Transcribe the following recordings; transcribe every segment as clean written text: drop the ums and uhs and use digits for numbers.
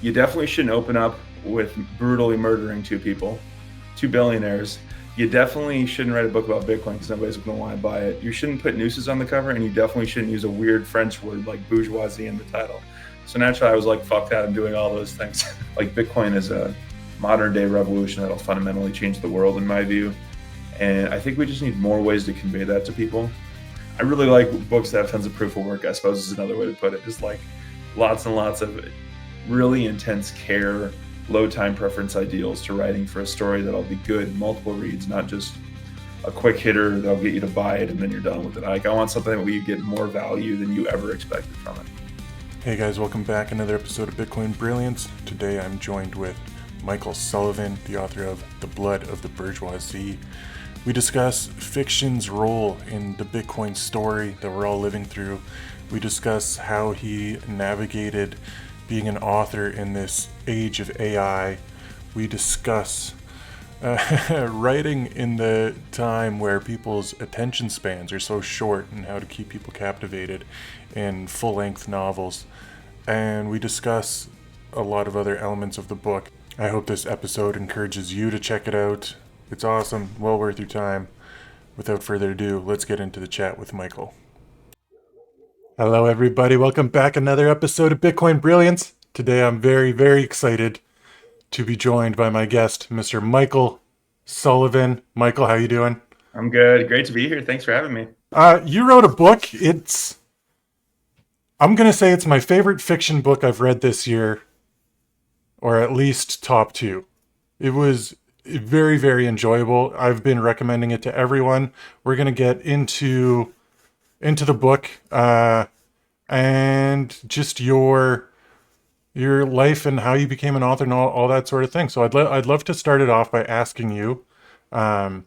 You definitely shouldn't open up with brutally murdering two billionaires. You definitely shouldn't write a book about Bitcoin because nobody's going to want to buy it. You shouldn't put nooses on the cover, and you definitely shouldn't use a weird French word like bourgeoisie in the title. So naturally, I was like, fuck that, I'm doing all those things. Like, Bitcoin is a modern day revolution that'll fundamentally change the world, in my view. And I think we just need more ways to convey that to people. I really like books that have tons of proof of work, I suppose is another way to put it. Just like lots and lots of really intense care, low time preference ideals to writing for a story that'll be good, multiple reads, not just a quick hitter that'll get you to buy it and then you're done with it. Like, I want something where you get more value than you ever expected from it. Hey guys, welcome back. Another episode of Bitcoin Brilliance. Today I'm joined with Michael Sullivan, the author of The Blood of the Bourgeoisie. We discuss fiction's role in the Bitcoin story that we're all living through. We discuss how he navigated being an author in this age of AI. We discuss writing in the time where people's attention spans are so short and how to keep people captivated in full-length novels. And we discuss a lot of other elements of the book. I hope this episode encourages you to check it out. It's awesome, well worth your time. Without further ado, let's get into the chat with Michael. Hello everybody, welcome back. Another episode of Bitcoin Brilliance. Today I'm very, very excited to be joined by my guest, Mr. Michael Sullivan. Michael, how you doing? I'm good. Great to be here. Thanks for having me. You wrote a book. I'm going to say it's my favorite fiction book I've read this year, or at least top two. It was very, very enjoyable. I've been recommending it to everyone. We're going to get into the book and just your life and how you became an author and all that sort of thing. So I'd love to start it off by asking you, well,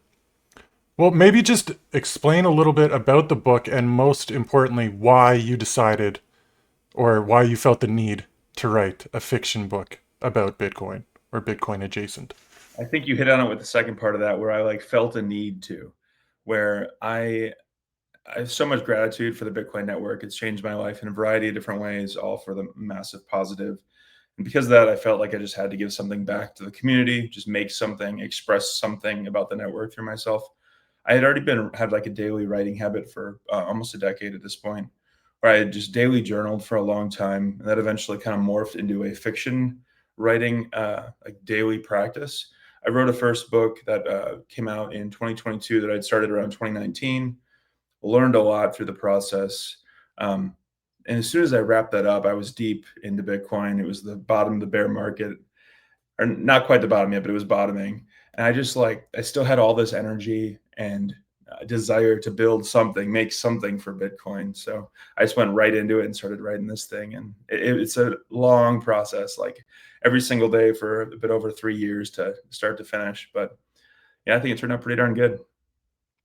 maybe just explain a little bit about the book and most importantly, why you decided or why you felt the need to write a fiction book about Bitcoin or Bitcoin adjacent. I think you hit on it with the second part of that, where I felt a need to, where I have so much gratitude for the Bitcoin network. It's changed my life in a variety of different ways, all for the massive positive. And because of that, I felt like I just had to give something back to the community, just make something, express something about the network through myself. I had already had like a daily writing habit for almost a decade at this point, where I had just daily journaled for a long time. And that eventually kind of morphed into a fiction writing like daily practice. I wrote a first book that came out in 2022 that I'd started around 2019. Learned a lot through the process. And as soon as I wrapped that up, I was deep into Bitcoin. It was the bottom of the bear market, or not quite the bottom yet, but it was bottoming. And I still had all this energy and desire to build something, make something for Bitcoin. So I just went right into it and started writing this thing. And it's a long process, like every single day for a bit over 3 years to start to finish. But yeah, I think it turned out pretty darn good.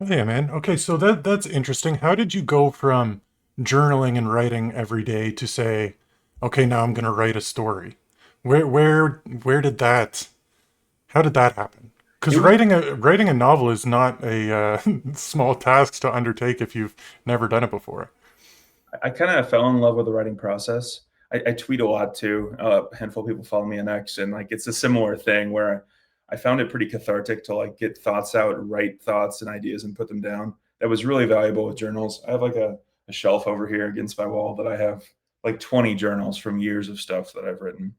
Yeah, man. Okay, so that's interesting. How did you go from journaling and writing every day to say, okay, now I'm going to write a story? Where did that? How did that happen? Because writing a novel is not a small task to undertake if you've never done it before. I kind of fell in love with the writing process. I tweet a lot too. A handful of people follow me on X, and like it's a similar thing where I found it pretty cathartic to like get thoughts out, write thoughts and ideas, and put them down. That was really valuable with journals. I have like a shelf over here against my wall that I have like 20 journals from years of stuff that I've written.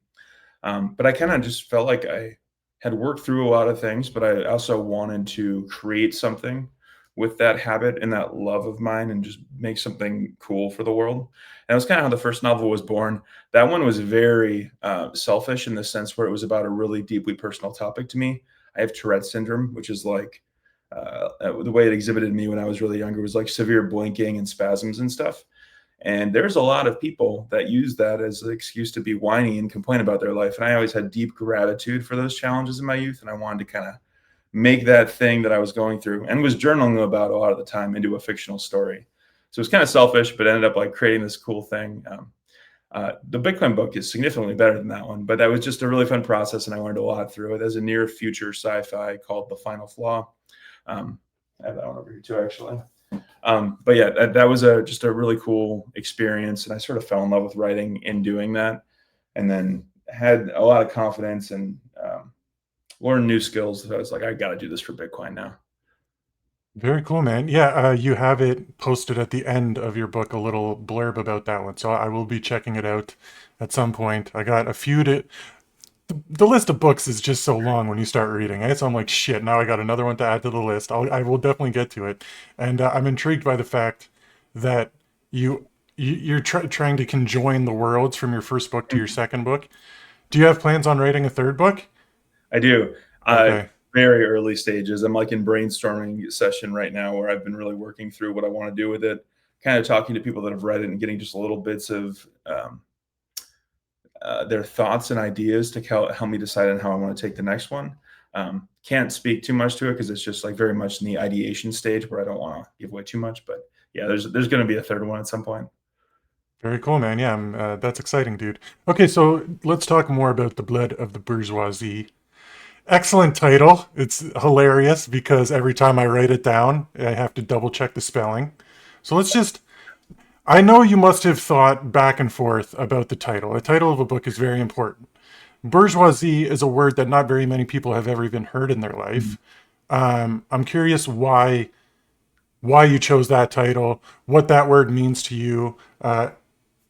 But I kind of just felt like I had worked through a lot of things, but I also wanted to create something with that habit and that love of mine and just make something cool for the world. And it was kind of how the first novel was born. That one was very selfish in the sense where it was about a really deeply personal topic to me. I have Tourette's syndrome, which is like the way it exhibited me when I was really younger was like severe blinking and spasms and stuff. And there's a lot of people that use that as an excuse to be whiny and complain about their life. And I always had deep gratitude for those challenges in my youth. And I wanted to kind of make that thing that I was going through and was journaling about a lot of the time into a fictional story. So it was kind of selfish, but ended up like creating this cool thing. The Bitcoin book is significantly better than that one, but that was just a really fun process. And I learned a lot through it. There's a near future sci-fi called The Final Flaw. I have that one over here too, actually. But yeah, that was just a really cool experience. And I sort of fell in love with writing in doing that. And then had a lot of confidence and learned new skills. I was like, I got to do this for Bitcoin now. Very cool, man. Yeah, you have it posted at the end of your book, a little blurb about that one. So I will be checking it out at some point. I got a few to. The list of books is just so long when you start reading it. So I'm like, shit, now I got another one to add to the list. I will definitely get to it. And I'm intrigued by the fact that you're trying to conjoin the worlds from your first book to your second book. Do you have plans on writing a third book? I do. Okay. Very early stages. I'm like in brainstorming session right now where I've been really working through what I want to do with it, kind of talking to people that have read it and getting just little bits of their thoughts and ideas to help me decide on how I want to take the next one. Can't speak too much to it because it's just like very much in the ideation stage where I don't want to give away too much. But yeah, there's going to be a third one at some point. Very cool, man. Yeah, that's exciting, dude. Okay, so let's talk more about The Blood of the Bourgeoisie. Excellent title. It's hilarious because every time I write it down, I have to double check the spelling. So let's just. I know you must have thought back and forth about the title. The title of a book is very important. Bourgeoisie is a word that not very many people have ever even heard in their life. I'm curious why you chose that title, what that word means to you,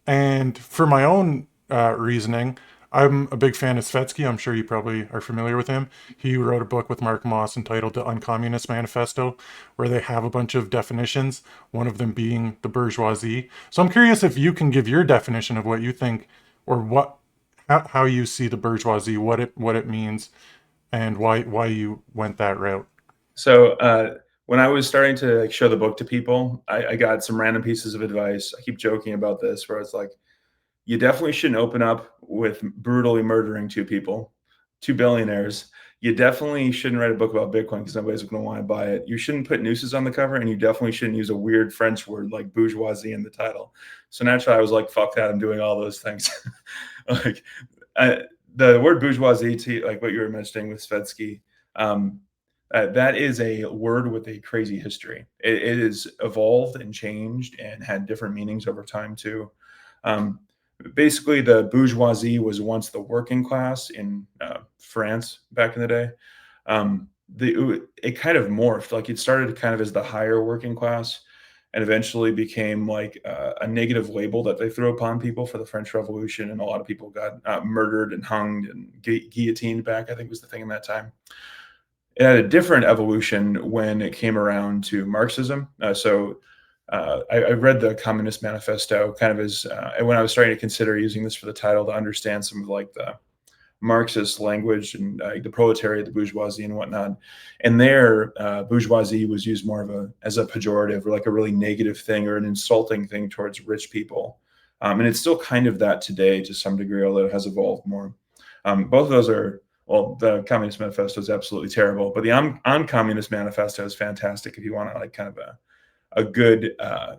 and for my own reasoning, I'm a big fan of Svetsky. I'm sure you probably are familiar with him. He wrote a book with Mark Moss entitled The Uncommunist Manifesto, where they have a bunch of definitions, one of them being the bourgeoisie. So I'm curious if you can give your definition of what you think or how you see the bourgeoisie, what it means, and why you went that route. So when I was starting to like show the book to people, I got some random pieces of advice. I keep joking about this, where it's like, you definitely shouldn't open up with brutally murdering two people, two billionaires. You definitely shouldn't write a book about Bitcoin because nobody's going to want to buy it. You shouldn't put nooses on the cover, and you definitely shouldn't use a weird French word like bourgeoisie in the title. So naturally, I was like, "Fuck that! I'm doing all those things." like the word bourgeoisie, like what you were mentioning with Svetsky, that is a word with a crazy history. It has evolved and changed and had different meanings over time too. Um, Basically, the bourgeoisie was once the working class in France back in the day. It kind of morphed. Like it started kind of as the higher working class, and eventually became like a negative label that they threw upon people for the French Revolution, and a lot of people got murdered and hung and guillotined back. I think was the thing in that time. It had a different evolution when it came around to Marxism. I read the Communist Manifesto kind of as when I was starting to consider using this for the title to understand some of like the Marxist language and the proletariat, the bourgeoisie, and whatnot. And there, bourgeoisie was used more of as a pejorative or like a really negative thing or an insulting thing towards rich people. And it's still kind of that today to some degree, although it has evolved more. Both of those are. Well, the Communist Manifesto is absolutely terrible, but the Uncommunist Manifesto is fantastic if you want to like kind of a good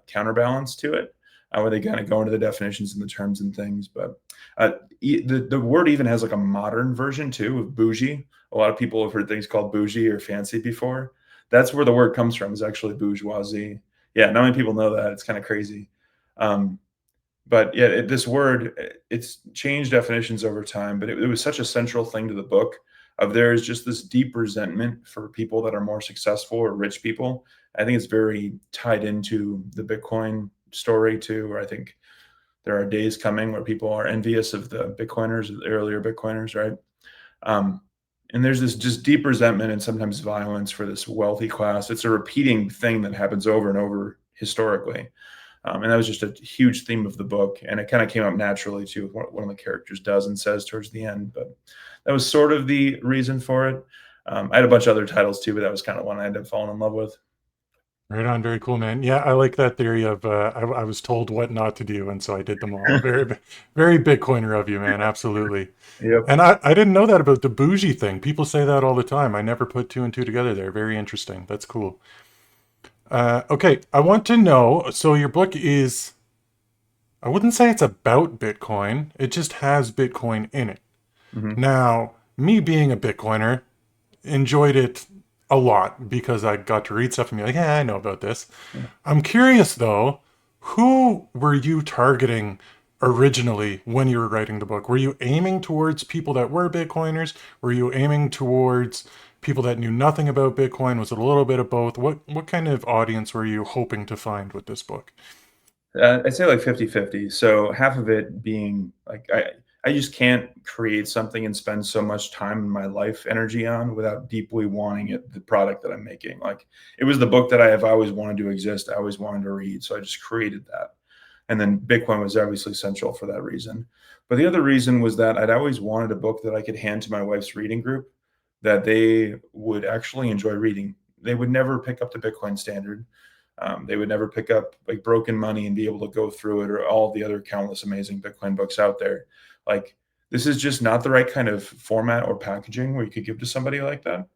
counterbalance to it, where they kind of go into the definitions and the terms and things. But the word even has like a modern version too of bougie. A lot of people have heard things called bougie or fancy before. That's where the word comes from, is actually bourgeoisie. Yeah, not many people know that. It's kind of crazy. But yeah, this word, it's changed definitions over time, but it was such a central thing to the book of there is just this deep resentment for people that are more successful or rich people. I think it's very tied into the Bitcoin story too, where I think there are days coming where people are envious of the Bitcoiners, the earlier Bitcoiners, right? And there's this just deep resentment and sometimes violence for this wealthy class. It's a repeating thing that happens over and over historically. And that was just a huge theme of the book. And it kind of came up naturally too, with what one of the characters does and says towards the end. But that was sort of the reason for it. I had a bunch of other titles too, but that was kind of one I ended up falling in love with. Right on, very cool, man. Yeah, I like that theory of I was told what not to do, and so I did them all. Very, very Bitcoiner of you, man. Absolutely. Yep. And I didn't know that about the bougie thing. People say that all the time. I never put two and two together there. Very interesting. That's cool. Okay, I want to know. So your book is, I wouldn't say it's about Bitcoin. It just has Bitcoin in it. Mm-hmm. Now, me being a Bitcoiner, enjoyed it a lot because I got to read stuff and be like, yeah, I know about this. Yeah. I'm curious though, who were you targeting originally when you were writing the book? Were you aiming towards people that were Bitcoiners? Were you aiming towards people that knew nothing about Bitcoin? Was it a little bit of both? What kind of audience were you hoping to find with this book? I'd say like 50-50. So half of it being like I just can't create something and spend so much time in my life energy on without deeply wanting it, the product that I'm making. Like it was the book that I have always wanted to exist. I always wanted to read. So I just created that. And then Bitcoin was obviously central for that reason. But the other reason was that I'd always wanted a book that I could hand to my wife's reading group that they would actually enjoy reading. They would never pick up the Bitcoin Standard. They would never pick up like Broken Money and be able to go through it, or all the other countless amazing Bitcoin books out there. Like this is just not the right kind of format or packaging where you could give to somebody like that.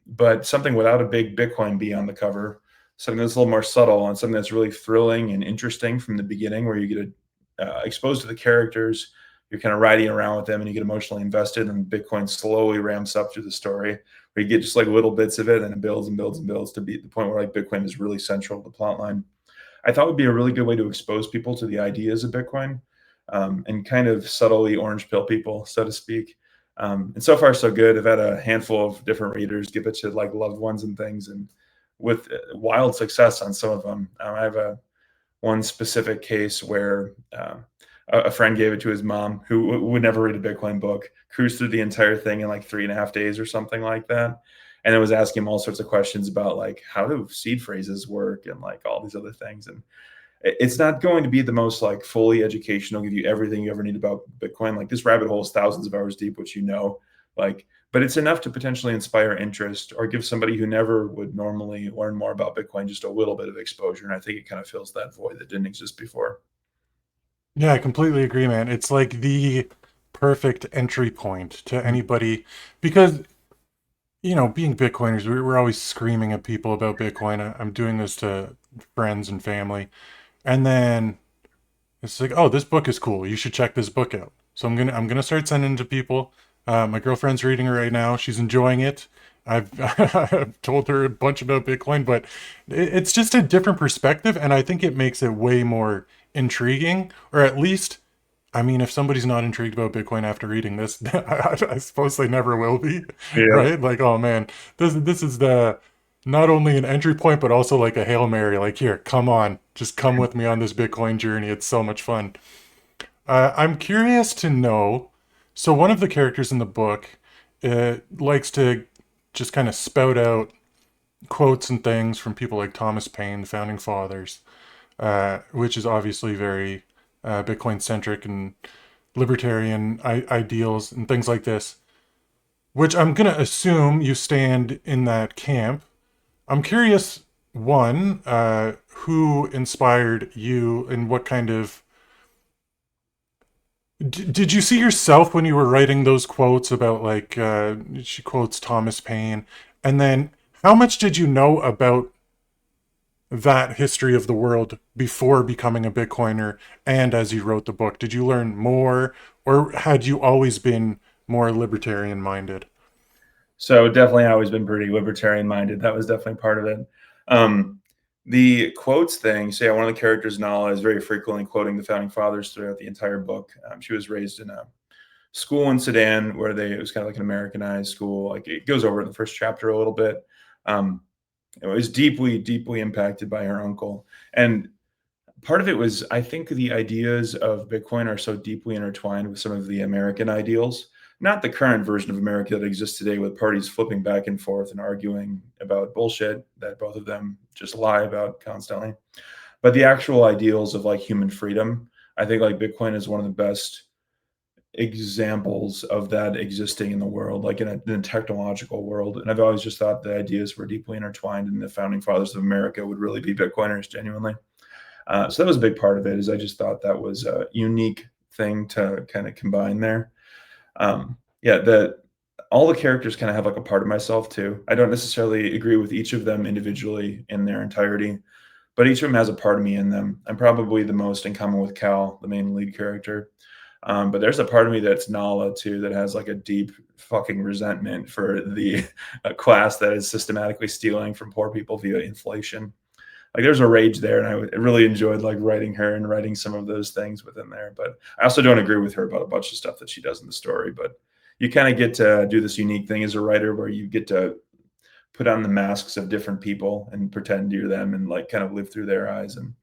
But something without a big Bitcoin B on the cover, something that's a little more subtle and something that's really thrilling and interesting from the beginning, where you get exposed to the characters, you're kind of riding around with them and you get emotionally invested, and Bitcoin slowly ramps up through the story where you get just like little bits of it and it builds and builds and builds to be at the point where like Bitcoin is really central to the plot line. I thought would be a really good way to expose people to the ideas of Bitcoin, and kind of subtly orange pill people, so to speak. And so far, so good. I've had a handful of different readers give it to like loved ones and things, and with wild success on some of them. I have one specific case where a friend gave it to his mom, who would never read a Bitcoin book, cruised through the entire thing in like 3.5 days or something like that. And it was asking him all sorts of questions about like how do seed phrases work and like all these other things. And it's not going to be the most like fully educational, give you everything you ever need about Bitcoin. Like this rabbit hole is thousands of hours deep, which like, but it's enough to potentially inspire interest or give somebody who never would normally learn more about Bitcoin just a little bit of exposure. And I think it kind of fills that void that didn't exist before. Yeah, I completely agree, man. It's like the perfect entry point to anybody because, being Bitcoiners, we're always screaming at people about Bitcoin. I'm doing this to friends and family. And then it's like, oh, this book is cool. You should check this book out. So I'm gonna start sending it to people. My girlfriend's reading it right now. She's enjoying it. I've I've told her a bunch about Bitcoin, but it's just a different perspective, and I think it makes it way more intriguing, or at least, I mean, if somebody's not intrigued about Bitcoin after reading this, I suppose they never will be, Yeah. right? Like, oh man, this is the not only an entry point, but also like a Hail Mary. Like, here, come on, just come with me on this Bitcoin journey. It's so much fun. I'm curious to know. So, one of the characters in the book likes to just kind of spout out quotes and things from people like Thomas Paine, the founding fathers, which is obviously very Bitcoin centric and libertarian ideals and things like this, which I'm going to assume you stand in that camp. I'm curious, one, who inspired you and what kind of did you see yourself when you were writing those quotes about like she quotes Thomas Paine, and then how much did you know about that history of the world before becoming a Bitcoiner and as you wrote the book? Did you learn more, or had you always been more libertarian minded? So definitely always been pretty libertarian minded. That was definitely part of it. Um, the quotes thing, so yeah, one of the characters, Nala, is very frequently quoting the founding fathers throughout the entire book. She was raised in a school in Sudan where it was kind of like an Americanized school. Like it goes over in the first chapter a little bit. Um, it was deeply, deeply impacted by her uncle. And part of it was, I think the ideas of Bitcoin are so deeply intertwined with some of the American ideals, not the current version of America that exists today with parties flipping back and forth and arguing about bullshit that both of them just lie about constantly, but the actual ideals of like human freedom. I think like Bitcoin is one of the best examples of that existing in the world, like in a technological world. And I've always just thought the ideas were deeply intertwined, and the founding fathers of America would really be Bitcoiners genuinely. So that was a big part of it. Is I just thought that was a unique thing to kind of combine there. Yeah, the all the characters kind of have like a part of myself too. I don't necessarily agree with each of them individually in their entirety, but each of them has a part of me in them. I'm probably the most in common with Cal, the main lead character. But there's a part of me that's Nala too, that has like a deep fucking resentment for the class that is systematically stealing from poor people via inflation. like there's a rage there, and I really enjoyed like writing her and writing some of those things within there. But I also don't agree with her about a bunch of stuff that she does in the story. But you kind of get to do this unique thing as a writer where you get to put on the masks of different people and pretend you're them and like kind of live through their eyes. And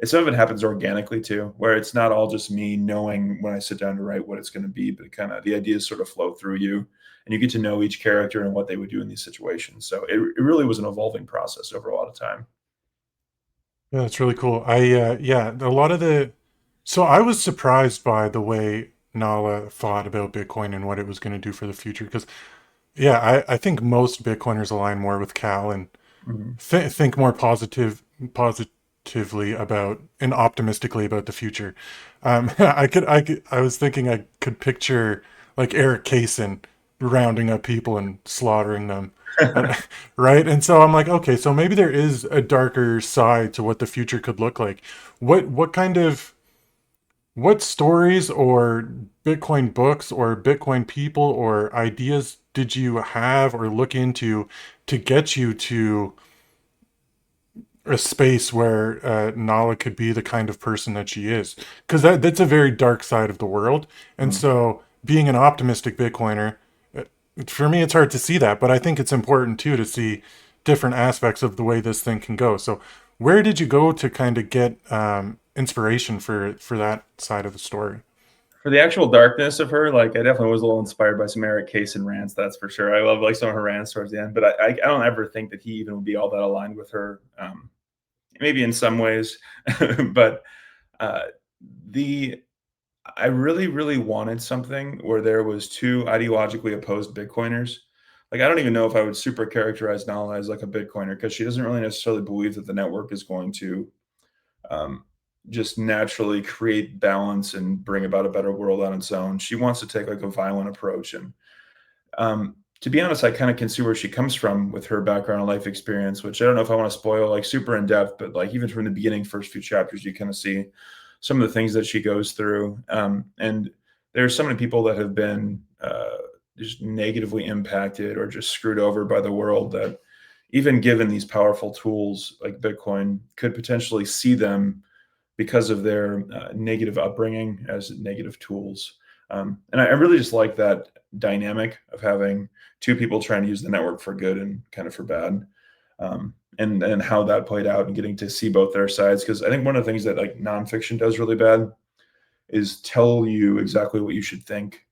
some of it happens organically too, where it's not all just me knowing when I sit down to write what it's going to be, but kind of the ideas sort of flow through you, and you get to know each character and what they would do in these situations. So it really was an evolving process over a lot of time. Yeah, that's really cool. Yeah, a lot of so I was surprised by the way Nala thought about Bitcoin and what it was going to do for the future. Because, yeah, I think most Bitcoiners align more with Cal and Mhm. think more positively about and optimistically about the future. I was thinking I could picture like Eric Kaysen rounding up people and slaughtering them. And, right? And so I'm like, okay, so maybe there is a darker side to what the future could look like. What kind of what stories or Bitcoin books or Bitcoin people or ideas did you have or look into to get you to a space where Nala could be the kind of person that she is? Because that's a very dark side of the world. And Mhm. so being an optimistic Bitcoiner, uh, for me, it's hard to see that, but I think it's important too to see different aspects of the way this thing can go. So where did you go to kind of get inspiration for that side of the story? For the actual darkness of her, like I definitely was a little inspired by some Eric Kaysen rants, that's for sure. I love like some of her rants towards the end, but I don't ever think that he even would be all that aligned with her. Maybe in some ways, but uh, the I really, really wanted something where there was two ideologically opposed Bitcoiners. Like, I don't even know if I would super characterize Nala as like a Bitcoiner because she doesn't really necessarily believe that the network is going to um, just naturally create balance and bring about a better world on its own. She wants to take like a violent approach. And to be honest, I kind of can see where she comes from with her background and life experience, which I don't know if I want to spoil like super in depth, but like even from the beginning, first few chapters, you kind of see some of the things that she goes through. And there's so many people that have been just negatively impacted or just screwed over by the world that even given these powerful tools like Bitcoin could potentially see them because of their negative upbringing as negative tools. And I really just like that dynamic of having two people trying to use the network for good and kind of for bad. And how that played out and getting to see both their sides. Because I think one of the things that like nonfiction does really bad is tell you exactly what you should think,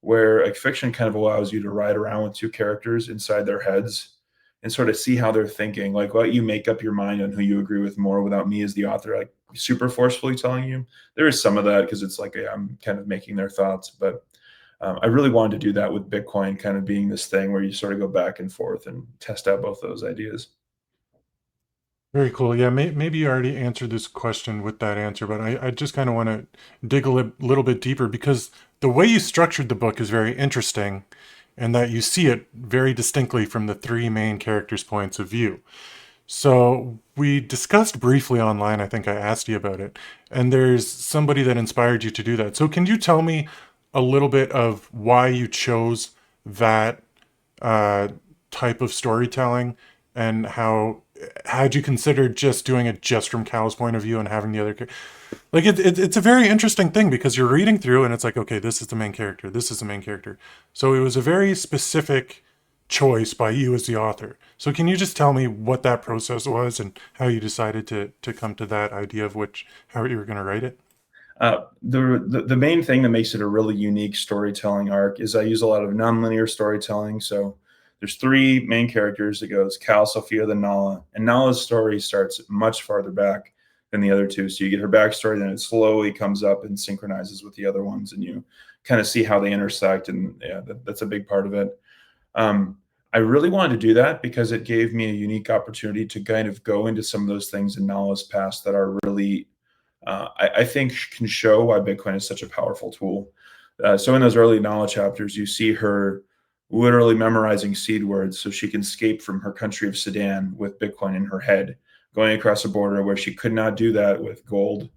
where like fiction kind of allows you to ride around with two characters inside their heads and sort of see how they're thinking, like let you make up your mind on who you agree with more without me as the author like super forcefully telling you. There is some of that because it's like I'm kind of making their thoughts, but I really wanted to do that with Bitcoin kind of being this thing where you sort of go back and forth and test out both those ideas. Very cool. Yeah, maybe you already answered this question with that answer, but I just kind of want to dig a little bit deeper because the way you structured the book is very interesting and that you see it very distinctly from the three main characters' points of view. So we discussed briefly online, I think I asked you about it, and there's somebody that inspired you to do that. So can you tell me a little bit of why you chose that uh, type of storytelling and how had you considered just doing it just from Cal's point of view and having the other like it's a very interesting thing because you're reading through and it's like, okay, this is the main character, this is the main character. So it was a very specific choice by you as the author. So can you just tell me what that process was and how you decided to come to that idea of which how you were going to write it? The main thing that makes it a really unique storytelling arc is I use a lot of nonlinear storytelling. So there's three main characters. It goes Cal, Sophia, then Nala, and Nala's story starts much farther back than the other two. So you get her backstory, then it slowly comes up and synchronizes with the other ones, and you kind of see how they intersect. And yeah, that's a big part of it. Um, I really wanted to do that because it gave me a unique opportunity to kind of go into some of those things in Nala's past that are really I think can show why Bitcoin is such a powerful tool. So in those early knowledge chapters, you see her literally memorizing seed words so she can escape from her country of Sudan with Bitcoin in her head, going across a border where she could not do that with gold,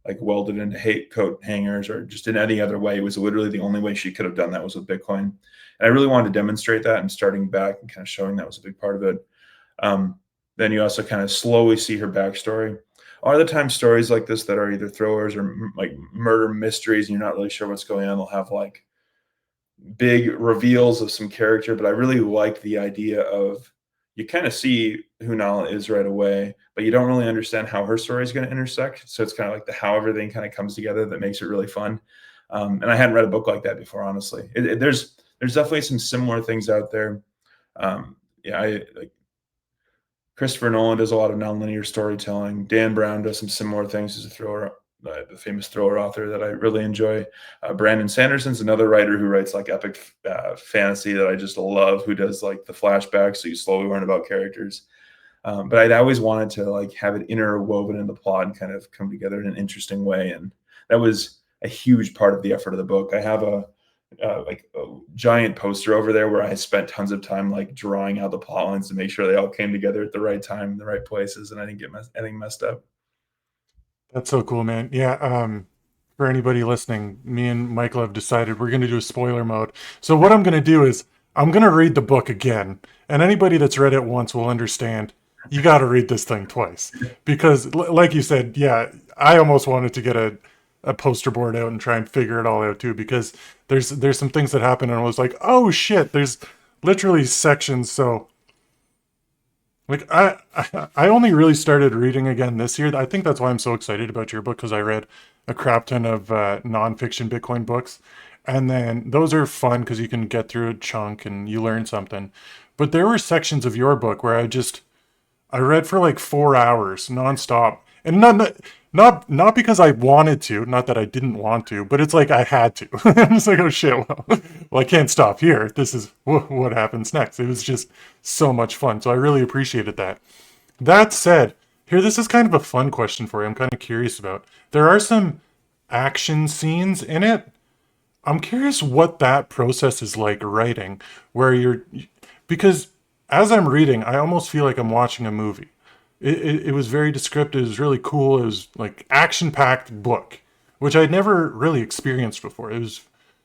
like welded into coat hangers or just in any other way. It was literally the only way she could have done that was with Bitcoin. And I really wanted to demonstrate that and starting back and kind of showing that was a big part of it. Um, then you also kind of slowly see her backstory. A lot of the time, stories like this that are either thrillers or like murder mysteries, and you're not really sure what's going on, they'll have like big reveals of some character. But I really like the idea of you kind of see who Nala is right away, but you don't really understand how her story is going to intersect. So it's kind of like the how everything kind of comes together that makes it really fun. And I hadn't read a book like that before, honestly. There's definitely some similar things out there. Yeah, I like Christopher Nolan does a lot of nonlinear storytelling. Dan Brown does some similar things as a thriller, the famous thriller author that I really enjoy. Brandon Sanderson's another writer who writes like epic fantasy that I just love, who does like the flashbacks, so you slowly learn about characters. But I'd always wanted to like have it interwoven in the plot and kind of come together in an interesting way, and that was a huge part of the effort of the book. I have like a giant poster over there where I spent tons of time like drawing out the plot lines to make sure they all came together at the right time in the right places, and I didn't get anything messed up. That's so cool, man. Yeah. For anybody listening, me and Michael have decided we're going to do a spoiler mode. So what I'm going to do is I'm going to read the book again, and anybody that's read it once will understand you got to read this thing twice because, like you said, yeah, I almost wanted to get a poster board out and try and figure it all out too because there's some things that happen and I was like, oh shit, there's literally sections. So like I only really started reading again this year. I think that's why I'm so excited about your book because I read a crap ton of nonfiction Bitcoin books, and then those are fun because you can get through a chunk and you learn something. But there were sections of your book where I read for like 4 hours nonstop, and not because I wanted to, not that I didn't want to, but it's like I had to. I'm just like, oh shit, well, I can't stop here. This is what happens next. It was just so much fun, so I really appreciated that. That said, here, this is kind of a fun question for you. I'm kind of curious about. There are some action scenes in it. I'm curious what that process is like writing, where because as I'm reading, I almost feel like I'm watching a movie. It was very descriptive. It was really cool. It was like action-packed book, which I'd never really experienced before. It was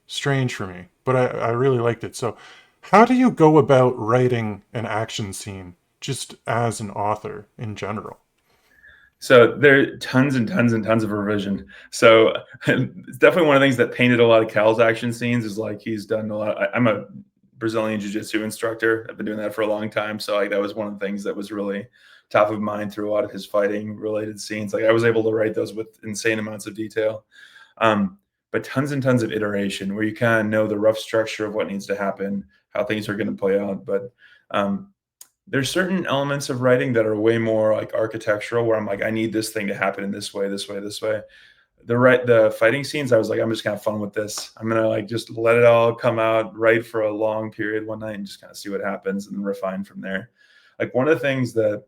strange for me, but I really liked it. So, how do you go about writing an action scene, just as an author in general? So there are tons and tons and tons of revision. So it's definitely one of the things that painted a lot of Cal's action scenes is like he's done a lot. I'm a Brazilian jiu-jitsu instructor. I've been doing that for a long time. So like that was one of the things that was really top of mind through a lot of his fighting related scenes. Like I was able to write those with insane amounts of detail. But tons and tons of iteration where you kind of know the rough structure of what needs to happen, how things are going to play out. But there's certain elements of writing that are way more like architectural where I'm like, I need this thing to happen in this way, this way, this way. The fighting scenes, I was like, I'm just gonna have fun with this. I'm gonna like just let it all come out, write for a long period one night and just kind of see what happens and then refine from there. Like one of the things that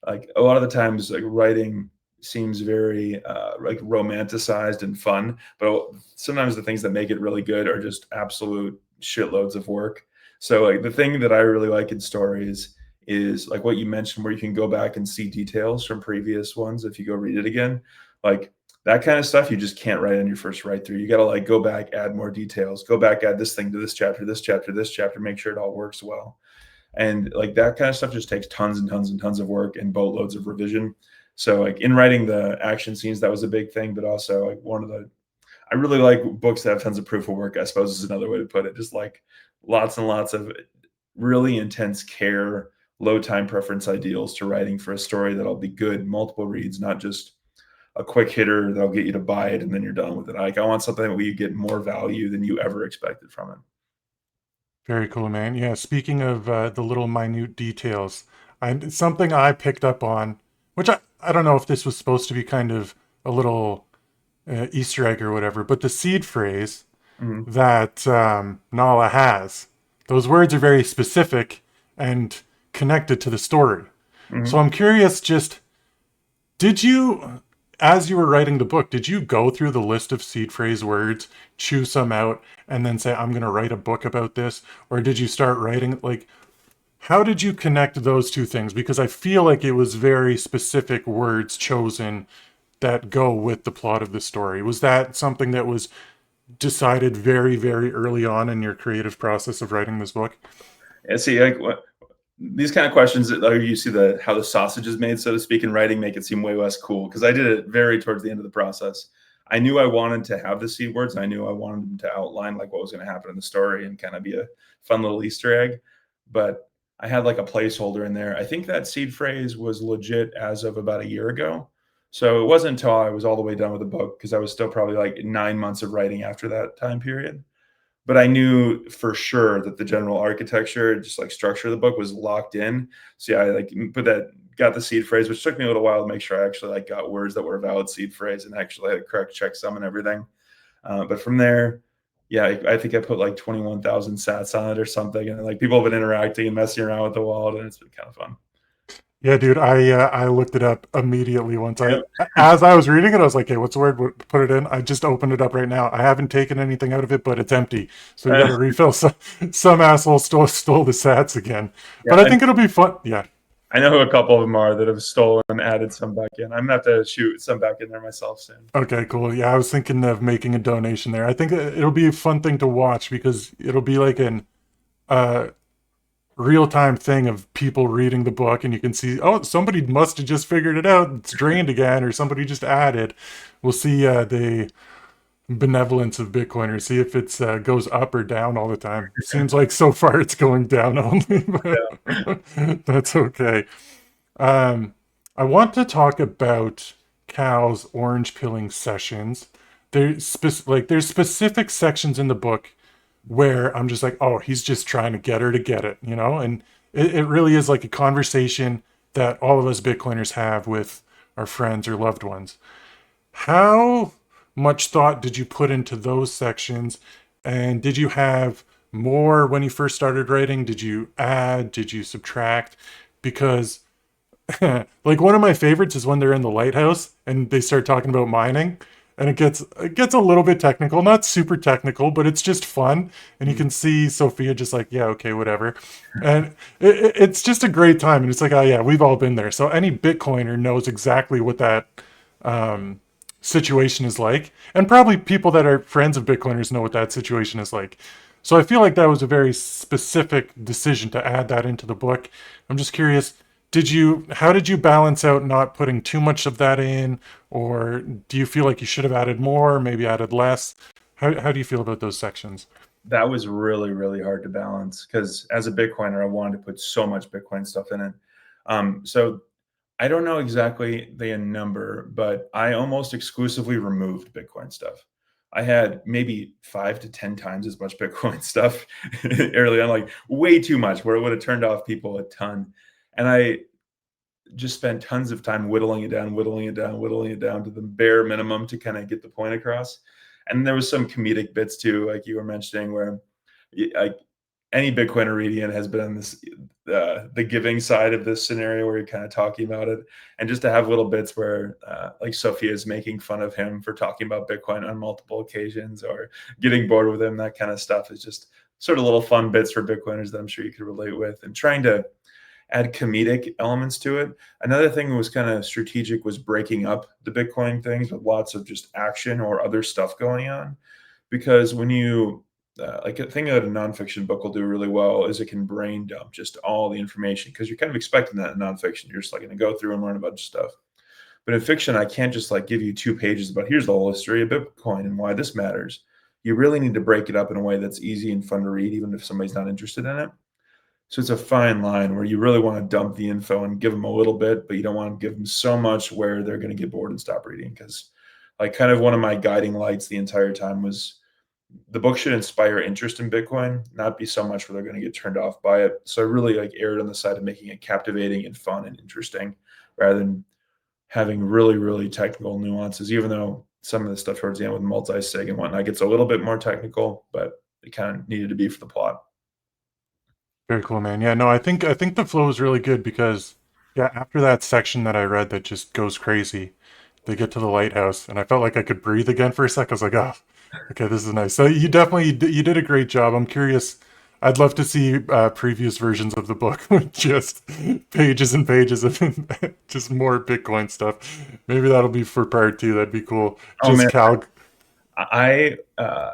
like a lot of the times like writing seems very like romanticized and fun, but sometimes the things that make it really good are just absolute shitloads of work. So like the thing that I really like in stories is like what you mentioned where you can go back and see details from previous ones if you go read it again. Like that kind of stuff you just can't write on your first write through. You got to like go back, add more details, go back, add this thing to this chapter, this chapter, this chapter, make sure it all works well. And like that kind of stuff just takes tons and tons and tons of work and boatloads of revision. So like in writing the action scenes, that was a big thing, but also like I really like books that have tons of proof of work, I suppose is another way to put it. Just like lots and lots of really intense care, low time preference ideals to writing for a story that'll be good, multiple reads, not just a quick hitter that'll get you to buy it and then you're done with it. Like I want something where you get more value than you ever expected from it. Very cool, man. Yeah, speaking of the little minute details, something I picked up on, which I don't know if this was supposed to be kind of a little Easter egg or whatever, but the seed phrase Mhm. that Nala has, those words are very specific and connected to the story. So Mhm. I'm curious, just did you, as you were writing the book, did you go through the list of seed phrase words, choose some out, and then say, I'm going to write a book about this? Or did you start writing, like, how did you connect those two things? Because I feel like it was very specific words chosen that go with the plot of the story. Was that something that was decided very, very early on in your creative process of writing this book? And see, like these kind of questions that like, you see the how the sausage is made, so to speak, in writing make it seem way less cool because I did it very towards the end of the process. I knew I wanted to have the seed words. I knew I wanted them to outline like what was going to happen in the story and kind of be a fun little Easter egg. But I had like a placeholder in there. I think that seed phrase was legit as of about a year ago. So it wasn't until I was all the way done with the book because I was still probably like 9 months of writing after that time period, but I knew for sure that the general architecture, just like structure of the book was locked in. So yeah, I like got the seed phrase, which took me a little while to make sure I actually like got words that were a valid seed phrase and actually had a correct checksum and everything. But from there, yeah, I think I put like 21,000 sats on it or something. And like people have been interacting and messing around with the wallet and it's been kind of fun. Yeah, dude, I looked it up immediately once Yeah. as I was reading it, I was like, "Hey, what's the word? Put it in." I just opened it up right now. I haven't taken anything out of it, but it's empty. So you got to refill. Some asshole stole the sats again. Yeah, But I think it'll be fun. Yeah. I know who a couple of them are that have stolen and added some back in. I'm gonna have to shoot some back in there myself soon. Okay, cool. Yeah, I was thinking of making a donation there. I think it'll be a fun thing to watch because it'll be like an uh real time thing of people reading the book, and you can see, oh, somebody must have just figured it out. It's drained again, or somebody just added. We'll see the benevolence of Bitcoiners. See if it's goes up or down all the time. Seems like so far it's going down only, Yeah. but that's okay. Um, I want to talk about Cal's orange pilling sessions. There's specific sections in the book where I'm just like, oh, he's just trying to get her to get it, you know? And it really is like a conversation that all of us Bitcoiners have with our friends or loved ones. How much thought did you put into those sections? And did you have more when you first started writing? Did you add? Did you subtract? Because like one of my favorites is when they're in the lighthouse and they start talking about mining, and it gets a little bit technical, not super technical, but it's just fun, and you can see Sophia just like, yeah, okay, whatever. And it's just a great time, and it's like, oh yeah, we've all been there. So any Bitcoiner knows exactly what that um situation is like, and probably people that are friends of Bitcoiners know what that situation is like. So I feel like that was a very specific decision to add that into the book. I'm just curious, how did you balance out not putting too much of that in, or do you feel like you should have added more, maybe added less? How do you feel about those sections? That was really, really hard to balance because as a Bitcoiner, I wanted to put so much Bitcoin stuff in it. So I don't know exactly the number, but I almost exclusively removed Bitcoin stuff. I had maybe 5 to 10 times as much Bitcoin stuff early on, like way too much, where it would have turned off people a ton. And I just spent tons of time whittling it down, whittling it down, whittling it down to the bare minimum to kind of get the point across. And there was some comedic bits too, like you were mentioning, where like any Bitcoiner reading it has been on this the giving side of this scenario where you're kind of talking about it, and just to have little bits where like Sophia is making fun of him for talking about Bitcoin on multiple occasions or getting bored with him, that kind of stuff is just sort of little fun bits for Bitcoiners that I'm sure you could relate with, and trying to add comedic elements to it. Another thing that was kind of strategic was breaking up the Bitcoin things with lots of just action or other stuff going on. Because when you like a thing that a nonfiction book will do really well is it can brain dump just all the information because you're kind of expecting that in nonfiction. You're just like going to go through and learn a bunch of stuff. But in fiction, I can't just like give you 2 pages about here's the whole history of Bitcoin and why this matters. You really need to break it up in a way that's easy and fun to read, even if somebody's not interested in it. So it's a fine line where you really want to dump the info and give them a little bit, but you don't want to give them so much where they're going to get bored and stop reading. Because, like, kind of one of my guiding lights the entire time was the book should inspire interest in Bitcoin, not be so much where they're going to get turned off by it. So I really like erred on the side of making it captivating and fun and interesting rather than having really, really technical nuances, even though some of the stuff towards the end with multi-sig and whatnot gets a little bit more technical, but it kind of needed to be for the plot. Very cool, man. Yeah, no, I think the flow is really good because yeah, after that section that I read that just goes crazy, they get to the lighthouse, and I felt like I could breathe again for a sec. I was like, oh, okay, this is nice. So you did a great job. I'm curious. I'd love to see previous versions of the book with just pages and pages of just more Bitcoin stuff. Maybe that'll be for part two. That'd be cool. Oh Just man, Cal. I uh,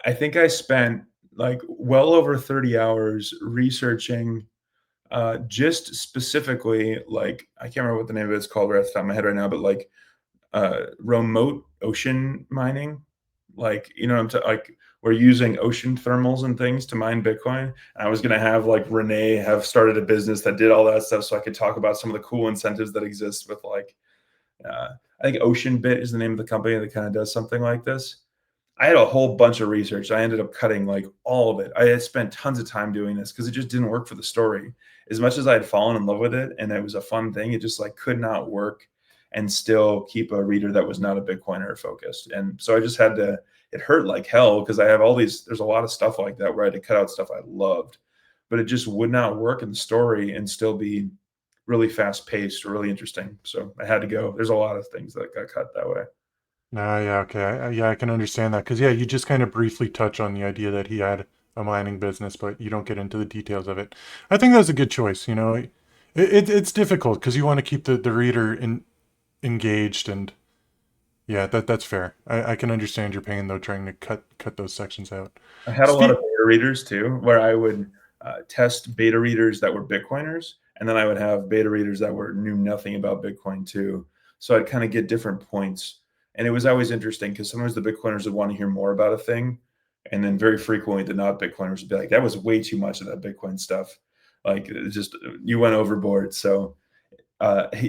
I think I spent like well over 30 hours researching Just specifically, like I can't remember what the name of it's called right off the top of my head right now, but like remote ocean mining, like like we're using ocean thermals and things to mine Bitcoin. I was gonna have like Renee have started a business that did all that stuff, so I could talk about some of the cool incentives that exist with like I think Ocean Bit is the name of the company that kind of does something like this. I had a whole bunch of research. I ended up cutting like all of it. I had spent tons of time doing this because it just didn't work for the story. As much as I had fallen in love with it and it was a fun thing, it just like could not work and still keep a reader that was not a Bitcoiner focused. And so I just had to, it hurt like hell because I have all these, there's a lot of stuff like that where I had to cut out stuff I loved, but it just would not work in the story and still be really fast paced or really interesting. So I had to go. There's a lot of things that got cut that way. Ah, yeah, okay. Yeah, I can understand that. Because, yeah, you just kind of briefly touch on the idea that he had a mining business, but you don't get into the details of it. I think that's a good choice, you know. It's difficult because you want to keep the reader engaged, and yeah, that's fair. I can understand your pain, though, trying to cut those sections out. I had a lot of Speak. beta readers too, where I would test beta readers that were Bitcoiners, and then I would have beta readers that were knew nothing about Bitcoin too. So I'd kind of get different points, and it was always interesting because sometimes the Bitcoiners would want to hear more about a thing, and then very frequently the not Bitcoiners would be like, "That was way too much of that Bitcoin stuff. Like, it just you went overboard." So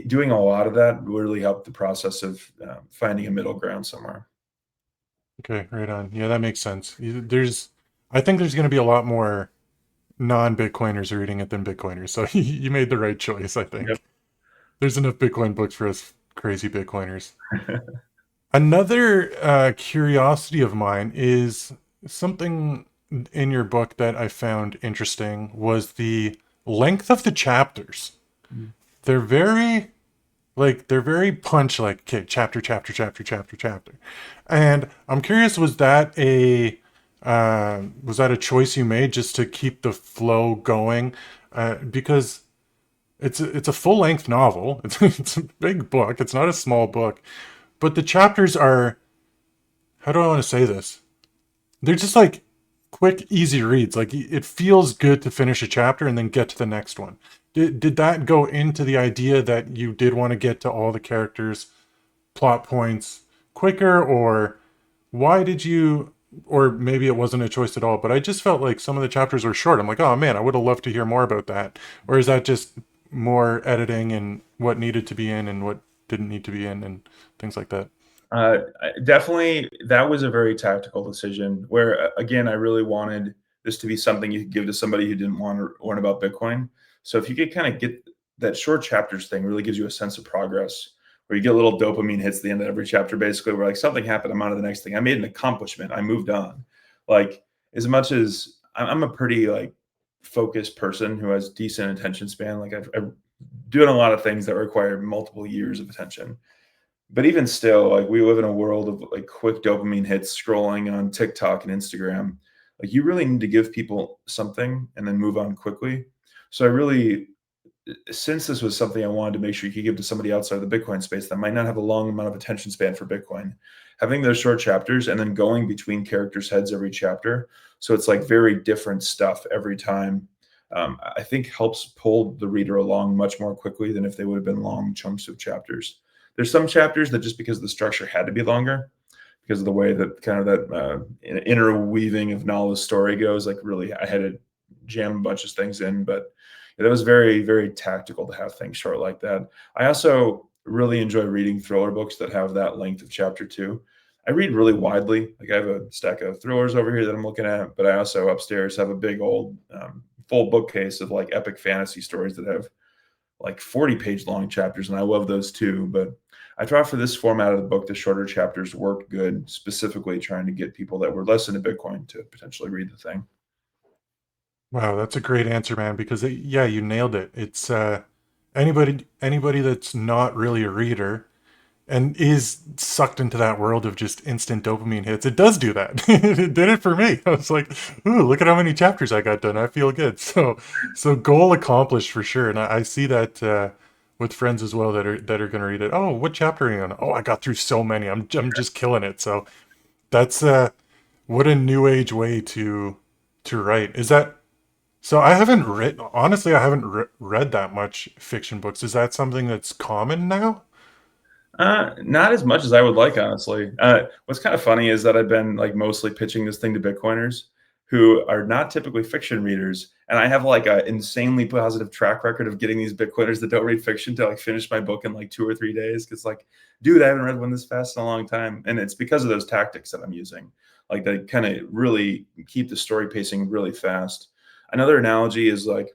doing a lot of that really helped the process of finding a middle ground somewhere. Okay, right on. Yeah, that makes sense. I think there's going to be a lot more non-Bitcoiners reading it than Bitcoiners, so you made the right choice, I Yep. think. There's enough Bitcoin books for us crazy Bitcoiners. Another curiosity of mine is something in your book that I found interesting was the length of the chapters. They're very they're very punch like okay, chapter, chapter, chapter, chapter, chapter. And I'm curious, was that a choice you made just to keep the flow going? Because it's a full length novel. It's a big book. It's not a small book, but the chapters are, how do I want to say this? They're just like quick, easy reads. Like it feels good to finish a chapter and then get to the next one. Did that go into the idea that you did want to get to all the characters, plot points quicker, or why did you? Or maybe it wasn't a choice at all. But I just felt like some of the chapters were short. I'm like, oh man, I would have loved to hear more about that. Or is that just more editing and what needed to be in and what didn't need to be in and things like that? Definitely, that was a very tactical decision where, again, I really wanted this to be something you could give to somebody who didn't want to learn about Bitcoin. So if you could kind of get that short chapters thing, really gives you a sense of progress where you get little dopamine hits at the end of every chapter, basically, where like something happened, I'm on to the next thing. I made an accomplishment. I moved on. Like, as much as I'm a pretty like focused person who has decent attention span, like I'm doing a lot of things that require multiple years of attention, but even still, like we live in a world of like quick dopamine hits scrolling on TikTok and Instagram. Like you really need to give people something and then move on quickly. So I really, since this was something I wanted to make sure you could give to somebody outside of the Bitcoin space that might not have a long amount of attention span for Bitcoin, having those short chapters and then going between characters' heads every chapter. So it's like very different stuff every time. I think helps pull the reader along much more quickly than if they would have been long chunks of chapters. There's some chapters that just because the structure had to be longer, because of the way that kind of that interweaving of Nala's story goes, like really I had to jam a bunch of things in, but that was very, very tactical to have things short like that. I also really enjoy reading thriller books that have that length of chapter too. I read really widely. Like I have a stack of thrillers over here that I'm looking at, but I also upstairs have a big old full bookcase of like epic fantasy stories that have like 40-page long chapters, and I love those too. But I thought for this format of the book, the shorter chapters worked good, specifically trying to get people that were less into Bitcoin to potentially read the thing. Wow, that's a great answer, man. Because yeah, you nailed it. It's anybody that's not really a reader and is sucked into that world of just instant dopamine hits. It does do that. It did it for me. I was like, ooh, look at how many chapters I got done. I feel good. So goal accomplished for sure. And I see that with friends as well that are going to read it. Oh, what chapter are you on? Oh, I got through so many. I'm just killing it. So that's what a new age way to write. Is that So I haven't read, honestly, I haven't read that much fiction books. Is that something that's common now? Not as much as I would like, honestly. What's kind of funny is that I've been like mostly pitching this thing to Bitcoiners who are not typically fiction readers, and I have like an insanely positive track record of getting these Bitcoiners that don't read fiction to like finish my book in like 2 or 3 days. Because like, dude, I haven't read one this fast in a long time, and it's because of those tactics that I'm using. Like they kind of really keep the story pacing really fast. Another analogy is like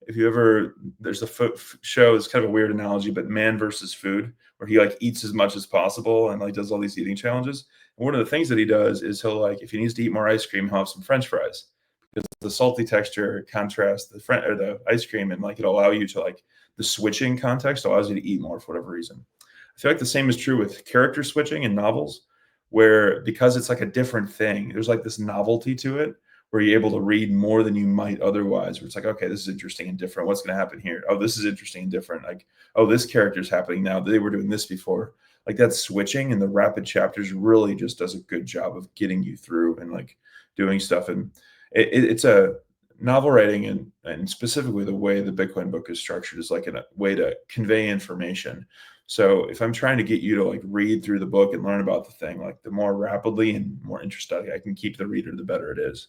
if you ever there's a show, it's kind of a weird analogy, but man versus food, where he like eats as much as possible and like does all these eating challenges. And one of the things that he does is he'll like if he needs to eat more ice cream, he'll have some French fries because the salty texture contrasts the ice cream, and like it'll allow you to like the switching context allows you to eat more for whatever reason. I feel like the same is true with character switching in novels, where because it's like a different thing, there's like this novelty to it where you're able to read more than you might otherwise. Where it's like, okay, this is interesting and different. What's going to happen here? Oh, this is interesting and different. Like, oh, this character's happening now. They were doing this before. Like that switching and the rapid chapters really just does a good job of getting you through and like doing stuff. And it's a novel writing and specifically the way the Bitcoin book is structured is like a way to convey information. So if I'm trying to get you to like read through the book and learn about the thing, like the more rapidly and more interested I can keep the reader, the better it is.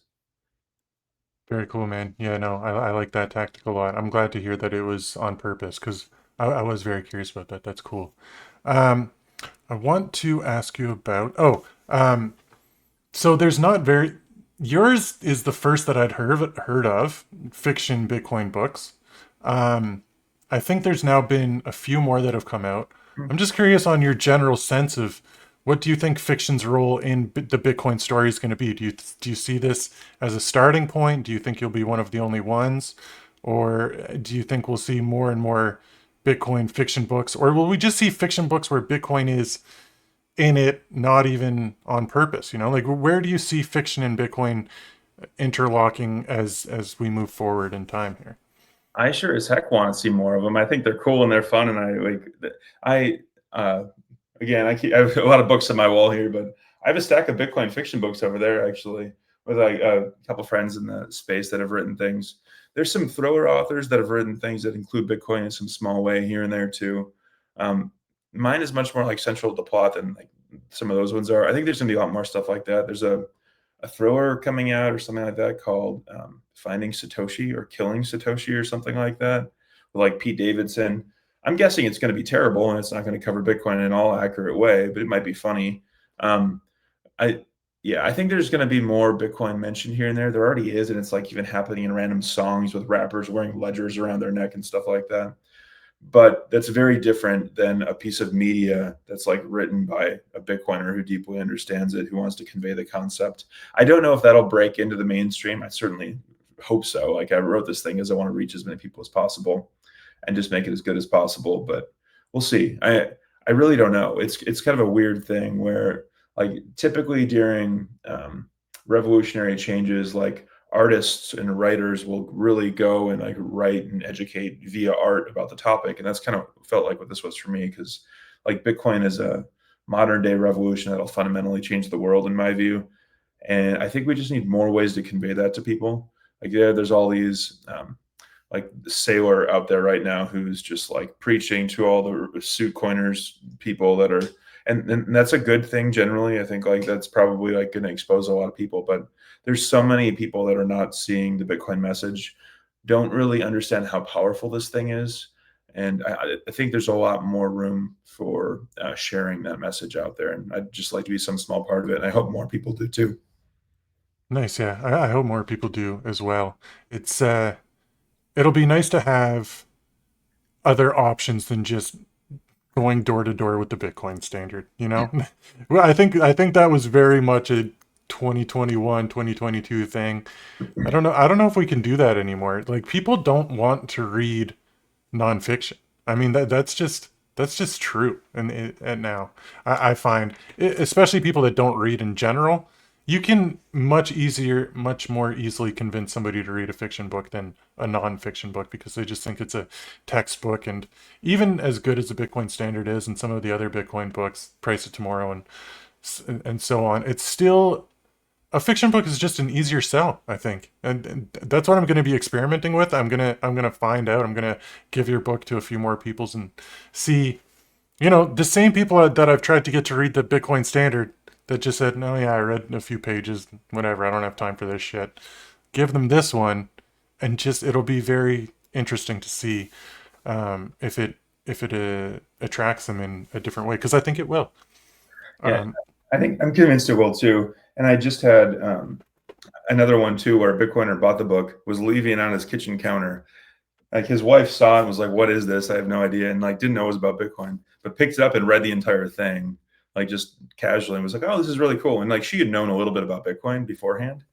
Very cool, man. Yeah, no, I like that tactic a lot. I'm glad to hear that it was on purpose because I was very curious about that. That's cool. Um, I want to ask you about, so there's not very, yours is the first that I'd heard of fiction Bitcoin books. Um, I think there's now been a few more that have come out. I'm just curious on your general sense of what do you think fiction's role in the Bitcoin story is going to be? Do you see this as a starting point? Do you think you'll be one of the only ones, or do you think we'll see more and more Bitcoin fiction books, or will we just see fiction books where Bitcoin is in it, not even on purpose? You know, like where do you see fiction and Bitcoin interlocking as we move forward in time here? I sure as heck want to see more of them. I think they're cool and they're fun, and I uh, again, I have a lot of books on my wall here, but I have a stack of Bitcoin fiction books over there actually, with like a couple friends in the space that have written things. There's some thriller authors that have written things that include Bitcoin in some small way here and there too. Um, Mine is much more like central to plot than like some of those ones are. I think there's gonna be a lot more stuff like that. There's a thriller coming out or something like that called Finding Satoshi or Killing Satoshi or something like that, with like Pete Davidson. I'm guessing it's going to be terrible and it's not going to cover Bitcoin in an all accurate way, but it might be funny. Um, I Yeah, I think there's going to be more Bitcoin mentioned here and there. There already is, and it's like even happening in random songs with rappers wearing ledgers around their neck and stuff like that. But that's very different than a piece of media that's like written by a Bitcoiner who deeply understands it, who wants to convey the concept. I don't know if that'll break into the mainstream. I certainly hope so. Like I wrote this thing as I want to reach as many people as possible and just make it as good as possible. But we'll see. I really don't know. It's kind of a weird thing where like typically during revolutionary changes, like artists and writers will really go and like write and educate via art about the topic, and that's kind of felt like what this was for me because like Bitcoin is a modern day revolution that'll fundamentally change the world in my view, and I think we just need more ways to convey that to people. Like yeah, there's all these like the sailor out there right now who's just like preaching to all the suit coiners people that are and that's a good thing generally. I think like that's probably like going to expose a lot of people, but there's so many people that are not seeing the Bitcoin message, don't really understand how powerful this thing is, and I think there's a lot more room for sharing that message out there, and I'd just like to be some small part of it, and I hope more people do too. Nice, yeah. I hope more people do as well. It's it'll be nice to have other options than just going door to door with the Bitcoin standard, you know? Well, I think that was very much a 2021, 2022 thing. I don't know if we can do that anymore. Like people don't want to read nonfiction. I mean that's just true. And now I find, especially people that don't read in general, you can much more easily convince somebody to read a fiction book than a nonfiction book because they just think it's a textbook. And even as good as the Bitcoin Standard is, and some of the other Bitcoin books, Price of Tomorrow and so on, it's still a fiction book is just an easier sell, I think, and that's what I'm going to be experimenting with. I'm gonna find out. I'm gonna give your book to a few more people and see, the same people that I've tried to get to read the Bitcoin Standard that just said, no, yeah, I read a few pages, whatever. I don't have time for this shit. Give them this one, and just it'll be very interesting to see if it attracts them in a different way, because I think it will. Yeah, Um, I think I'm convinced it will too. And I just had another one too, where a Bitcoiner bought the book, was leaving it on his kitchen counter. Like his wife saw it and was like, "What is this? I have no idea," and like didn't know it was about Bitcoin, but picked it up and read the entire thing, like just casually, and was like, "Oh, this is really cool." And like she had known a little bit about Bitcoin beforehand,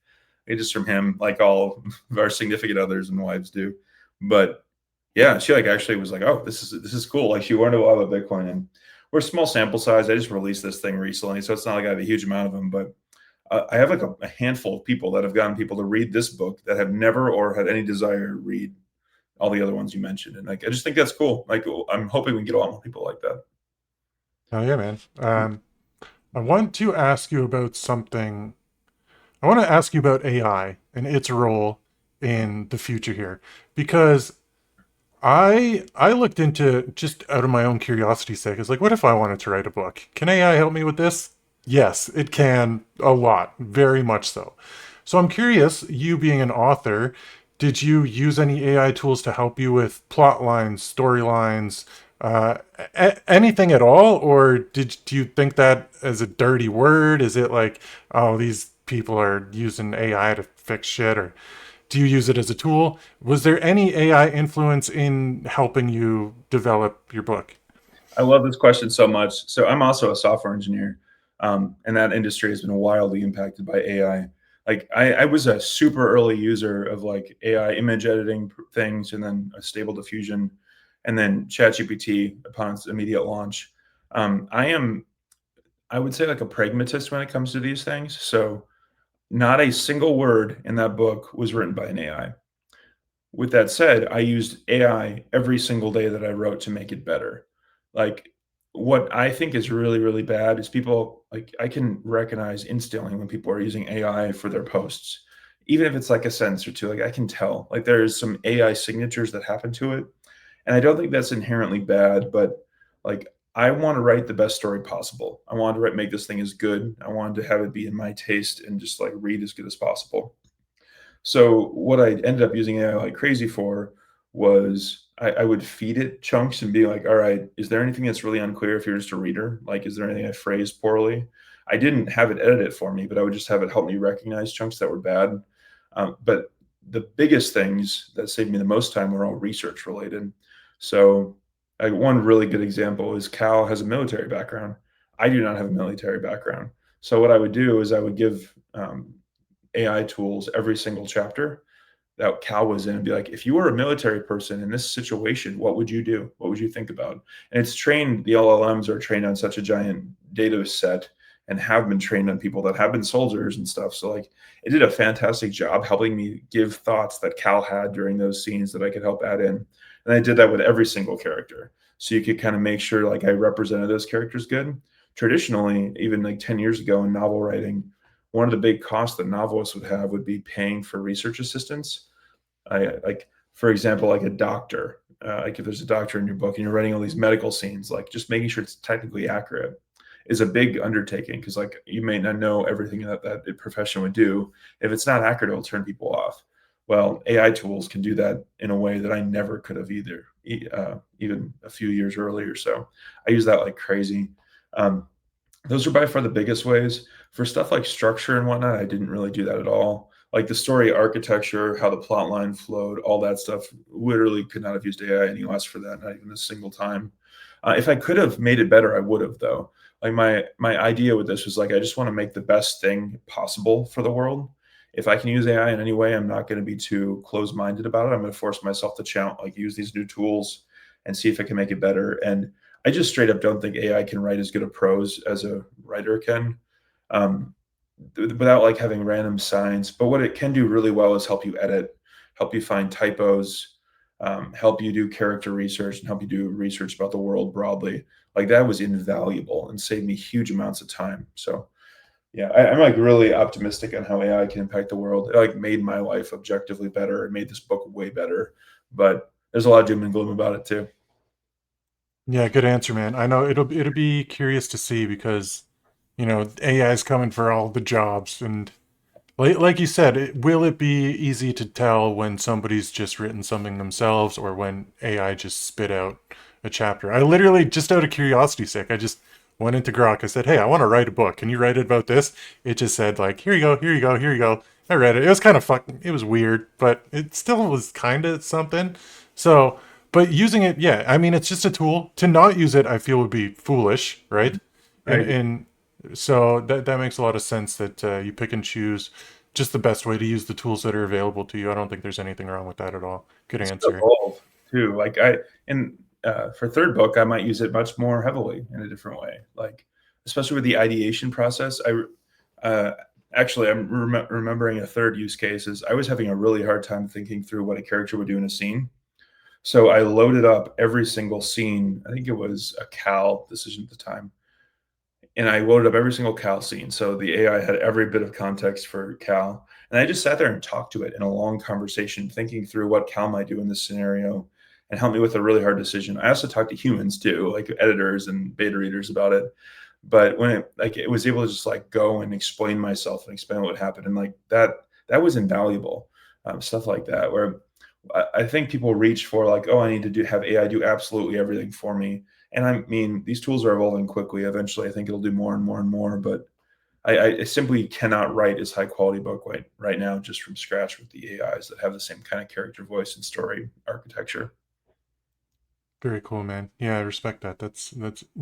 it just from him, like all of our significant others and wives do. But yeah, she like actually was like, "Oh, this is cool." Like she learned a lot about Bitcoin, and we're a small sample size. I just released this thing recently, so it's not like I have a huge amount of them, but I have like a handful of people that have gotten people to read this book that have never or had any desire to read all the other ones you mentioned. And like, I just think that's cool. Like, I'm hoping we can get a lot more people like that. oh yeah, man. I want to ask you about something. I want to ask you about AI and its role in the future here, because I looked into, just out of my own curiosity's sake. It's like, what if I wanted to write a book? Can AI help me with this? Yes, it can, a lot, very much so. So I'm curious, you being an author, did you use any AI tools to help you with plot lines, storylines, anything at all? Or do you think that as a dirty word? Is it like, oh, these people are using AI to fix shit? Or do you use it as a tool? Was there any AI influence in helping you develop your book? I love this question so much. So I'm also a software engineer, and that industry has been wildly impacted by AI. Like I was a super early user of like AI image editing things, and then a Stable Diffusion, and then ChatGPT upon its immediate launch. I am, I would say, like a pragmatist when it comes to these things. So not a single word in that book was written by an AI. With that said, I used AI every single day that I wrote to make it better. Like, what I think is really, really bad is people like I can recognize instantly when people are using AI for their posts, even if it's like a sentence or two. Like, I can tell, like, there's some AI signatures that happen to it. And I don't think that's inherently bad, but like, I want to write the best story possible. I wanted to make this thing as good. I wanted to have it be in my taste and just like read as good as possible. So what I ended up using AI like crazy for was I would feed it chunks and be like, all right, is there anything that's really unclear if you're just a reader? Like, is there anything I phrased poorly? I didn't have it edit it for me, but I would just have it help me recognize chunks that were bad. But the biggest things that saved me the most time were all research related. So like one really good example is Cal has a military background. I do not have a military background. So what I would do is I would give AI tools every single chapter that Cal was in and be like, if you were a military person in this situation, what would you do? What would you think about? And it's trained, the LLMs are trained on such a giant data set and have been trained on people that have been soldiers and stuff. So like it did a fantastic job helping me give thoughts that Cal had during those scenes that I could help add in. And I did that with every single character. So you could kind of make sure like I represented those characters good. Traditionally, even like 10 years ago in novel writing, one of the big costs that novelists would have would be paying for research assistants. Like, for example, like a doctor, like if there's a doctor in your book and you're writing all these medical scenes, like just making sure it's technically accurate is a big undertaking because like you may not know everything that profession would do. If it's not accurate, it'll turn people off. Well, AI tools can do that in a way that I never could have either, even a few years earlier. So I use that like crazy. Um, those are by far the biggest ways. For stuff like structure and whatnot, I didn't really do that at all. Like the story architecture, how the plot line flowed, all that stuff, literally could not have used AI any less for that, not even a single time. If I could have made it better, I would have though. Like my idea with this was like I just want to make the best thing possible for the world. If I can use AI in any way, I'm not going to be too close-minded about it. I'm going to force myself to like use these new tools and see if I can make it better. And I just straight up don't think AI can write as good a prose as a writer can, um, without like having random signs. But what it can do really well is help you edit, help you find typos, help you do character research, and help you do research about the world broadly. Like that was invaluable and saved me huge amounts of time. So Yeah, I'm like really optimistic on how AI can impact the world. It like made my life objectively better. It made this book way better, but there's a lot of doom and gloom about it too. Yeah, good answer, man. I know it'll be curious to see because AI is coming for all the jobs, and like you said, will it be easy to tell when somebody's just written something themselves or when AI just spit out a chapter? I literally, just out of curiosity's sake, I just went into Grok. I said, "Hey, I want to write a book. Can you write it about this?" It just said like, "Here you go, here you go, here you go." I read it. It was kind of fucking. It was weird, but it still was kind of something. So, but using it, yeah, I mean, it's just a tool. To not use it, I feel would be foolish, right? I And agree. and so that makes a lot of sense that you pick and choose just the best way to use the tools that are available to you. I don't think there's anything wrong with that at all. Good It's gonna answer. evolve too. Like and for third book, I might use it much more heavily in a different way. Like especially with the ideation process. Uh, Actually, I'm remembering a third use case is I was having a really hard time thinking through what a character would do in a scene. So I loaded up every single scene. I think it was a Cal decision at the time, and I loaded up every single Cal scene. So the AI had every bit of context for Cal. And I just sat there and talked to it in a long conversation, thinking through what Cal might do in this scenario and help me with a really hard decision. I also talked to humans too, like editors and beta readers about it. But when it was able to just like go and explain myself and explain what happened. And like that was invaluable. Stuff like that, where I think people reach for like, oh, I need to have AI do absolutely everything for me. And I mean, these tools are evolving quickly. Eventually, I think it'll do more and more and more. But I simply cannot write this high quality book right now just from scratch with the AIs that have the same kind of character voice and story architecture. Very cool, man. Yeah, I respect that. That's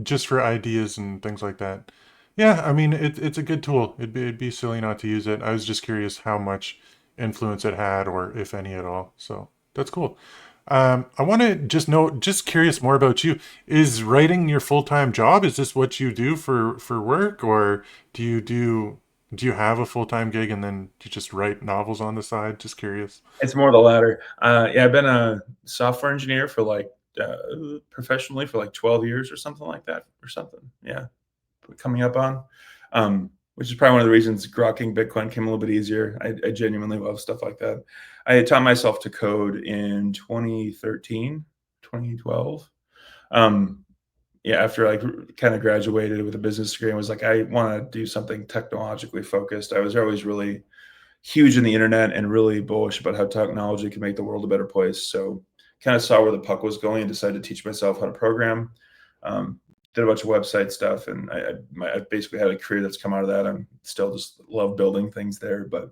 just for ideas and things like that. Yeah, I mean it's a good tool. It'd be silly not to use it. I was just curious how much influence it had or if any at all. So that's cool. I want to just know, just curious more about you. Is writing your full-time job? Is this what you do for work, or do you have a full-time gig and then you just write novels on the side? Just curious. It's more the latter. Yeah, I've been a software engineer for professionally for like 12 years or something like that, or something. Yeah, coming up on, which is probably one of the reasons grokking Bitcoin came a little bit easier. I genuinely love stuff like that. I had taught myself to code in 2013, 2012. Um, yeah, after I kind of graduated with a business degree and was like, I want to do something technologically focused. I was always really huge in the internet and really bullish about how technology can make the world a better place. So kind of saw where the puck was going and decided to teach myself how to program. Um, did a bunch of website stuff, and I basically had a career that's come out of that. I'm still just love building things there, but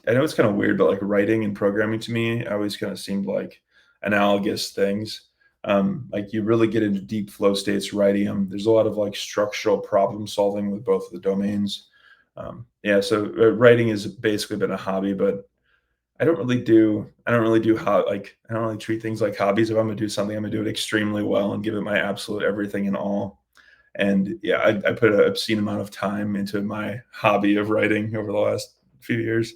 I know it's kind of weird, but like writing and programming to me always kind of seemed like analogous things. Like you really get into deep flow states writing them. There's a lot of like structural problem solving with both of the domains. Yeah, so writing has basically been a hobby, but I don't really do I don't really treat things like hobbies. If I'm gonna do something, I'm gonna do it extremely well and give it my absolute everything and all. And yeah, I put an obscene amount of time into my hobby of writing over the last few years.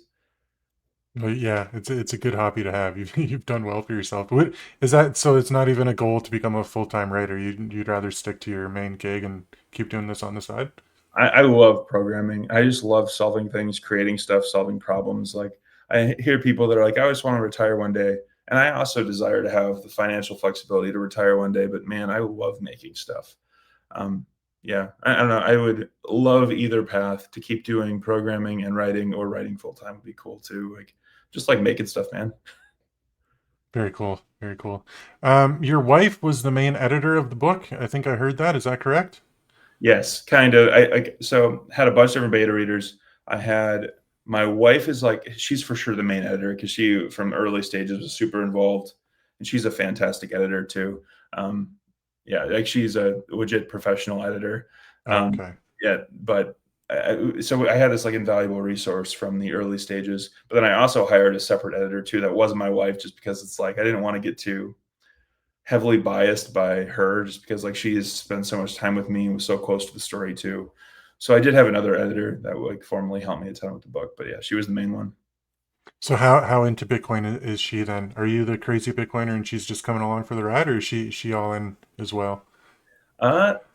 But yeah, it's a good hobby to have. You've done well for yourself. What is that? So it's not even a goal to become a full-time writer. You'd rather stick to your main gig and keep doing this on the side? I love programming. I just love solving things, creating stuff, solving problems. Like I hear people that are like, I just want to retire one day. And I also desire to have the financial flexibility to retire one day. But man, I love making stuff. Um, yeah, I don't know. I would love either path to keep doing programming and writing, or writing full time would be cool too. Like just like making stuff, man. Very cool. Very cool. Your wife was the main editor of the book. I think I heard that. Is that correct? Yes, kind of. So had a bunch of different beta readers. I had my wife is like she's for sure the main editor because she from early stages was super involved, and she's a fantastic editor too. Um, yeah, like she's a legit professional editor. Oh, Um, okay. yeah, but so I had this like invaluable resource from the early stages. But then I also hired a separate editor too that wasn't my wife, just because it's like I didn't want to get too heavily biased by her just because like she has spent so much time with me and was so close to the story too. So I did have another editor that would like formally help me a ton with the book, but yeah, she was the main one. So how into Bitcoin is she then? Are you the crazy Bitcoiner and she's just coming along for the ride, or is she all in as well?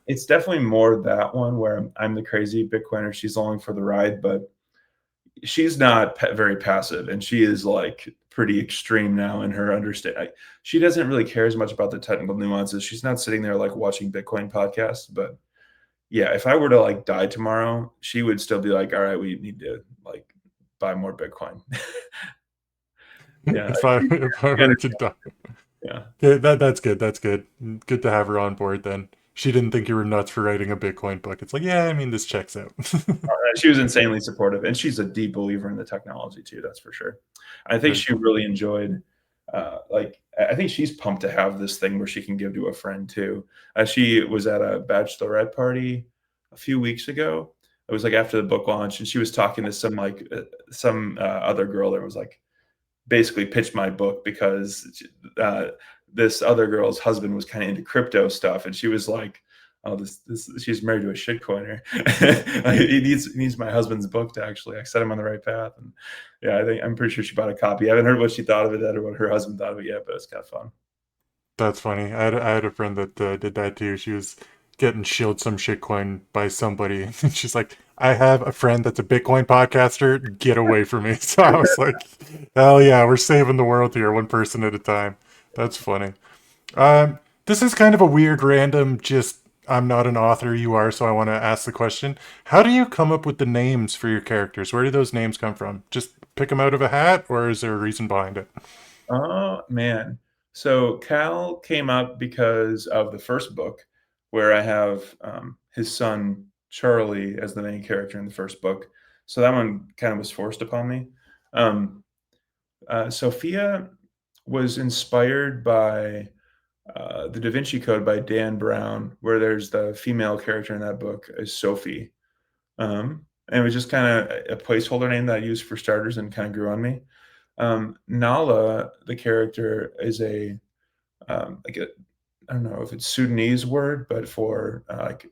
It's definitely more that one where I'm the crazy Bitcoiner. She's along for the ride, but she's not very passive, and she is like pretty extreme now in her understanding. She doesn't really care as much about the technical nuances. She's not sitting there like watching Bitcoin podcasts, but yeah, if I were to like die tomorrow, she would still be like, "All right, we need to like buy more Bitcoin." Yeah, If I she were to understands. die. Yeah. Yeah, that's good. That's good. Good to have her on board then. She didn't think you were nuts for writing a Bitcoin book. It's like, yeah, I mean, this checks out. She was insanely supportive, and she's a deep believer in the technology too. That's for sure. I think Very she cool. really enjoyed. Like, I think she's pumped to have this thing where she can give to a friend too. She was at a bachelorette party a few weeks ago. It was like after the book launch, and she was talking to some other girl that was like basically pitched my book because this other girl's husband was kind of into crypto stuff, and she was like, "Oh, this she's married to a shitcoiner. He needs my husband's book to actually set him on the right path." And yeah, I'm pretty sure she bought a copy. I haven't heard what she thought of it yet or what her husband thought of it yet, but it's kind of fun. That's funny. I had a friend that did that too. She was getting shilled some shitcoin by somebody. And she's like, I have a friend that's a Bitcoin podcaster. Get away from me. So I was like, hell yeah, we're saving the world here, one person at a time. That's funny. This is kind of a weird, random, just I'm not an author, you are, so I want to ask the question. How do you come up with the names for your characters? Where do those names come from? Just pick them out of a hat, or is there a reason behind it? Oh man. So Cal came up because of the first book, where I have his son Charlie as the main character in the first book. So that one kind of was forced upon me. Um, Sophia was inspired by the Da Vinci Code by Dan Brown, where there's the female character in that book is Sophie. And it was just kind of a placeholder name that I used for starters and kind of grew on me. Nala, the character, is like a I don't know if it's Sudanese word, but for like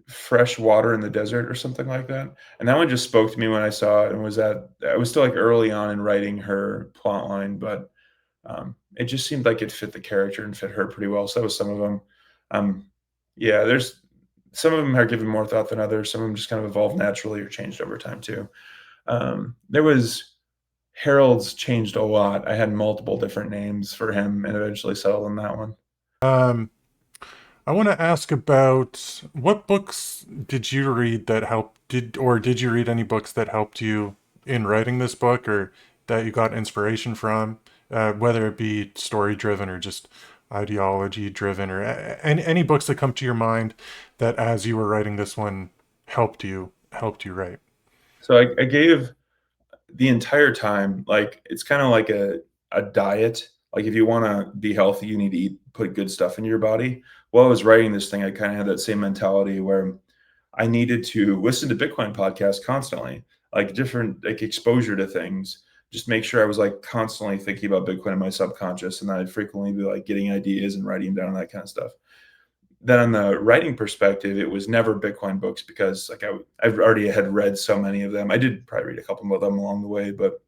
fresh water in the desert or something like that. And that one just spoke to me when I saw it, and was that I was still like early on in writing her plot line, but it just seemed like it fit the character and fit her pretty well. So that was some of them. Um, yeah, there's some of them are given more thought than others. Some of them just kind of evolved naturally or changed over time too. There was Harold's changed a lot. I had multiple different names for him and eventually settled on that one. Um, I want to ask about what books did you read that helped did you read any books that helped you in writing this book or that you got inspiration from, whether it be story driven or just ideology driven or any books that come to your mind that as you were writing this one helped you write. So I gave the entire time, like it's kind of like a diet. Like if you want to be healthy, you need to put good stuff into your body. While I was writing this thing, I kind of had that same mentality where I needed to listen to Bitcoin podcasts constantly, like different like exposure to things. Just make sure I was like constantly thinking about Bitcoin in my subconscious, and that I'd frequently be like getting ideas and writing down that kind of stuff. Then on the writing perspective, it was never Bitcoin books because like I've already had read so many of them. I did probably read a couple of them along the way, but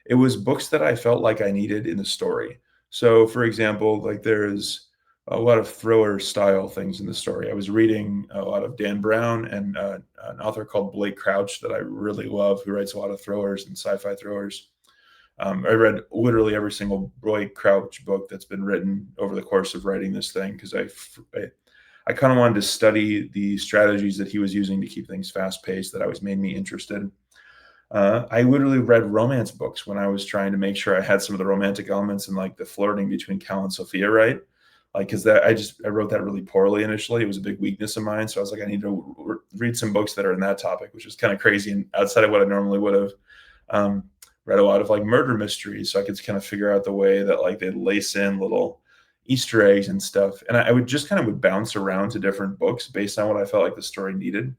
it was books that I felt like I needed in the story. So, for example, like there's a lot of thriller style things in the story. I was reading a lot of Dan Brown and an author called Blake Crouch that I really love, who writes a lot of thrillers and sci-fi thrillers. I read literally every single Blake Crouch book that's been written over the course of writing this thing because I kind of wanted to study the strategies that he was using to keep things fast paced that always made me interested. I literally read romance books when I was trying to make sure I had some of the romantic elements and like the flirting between Cal and Sophia right. Like, because that I wrote that really poorly initially. It was a big weakness of mine, so I was like, I need to read some books that are in that topic, which is kind of crazy and outside of what I normally would have. Um, Read a lot of like murder mysteries, so I could kind of figure out the way that like they'd lace in little Easter eggs and stuff. And I would just kind of would bounce around to different books based on what I felt like the story needed,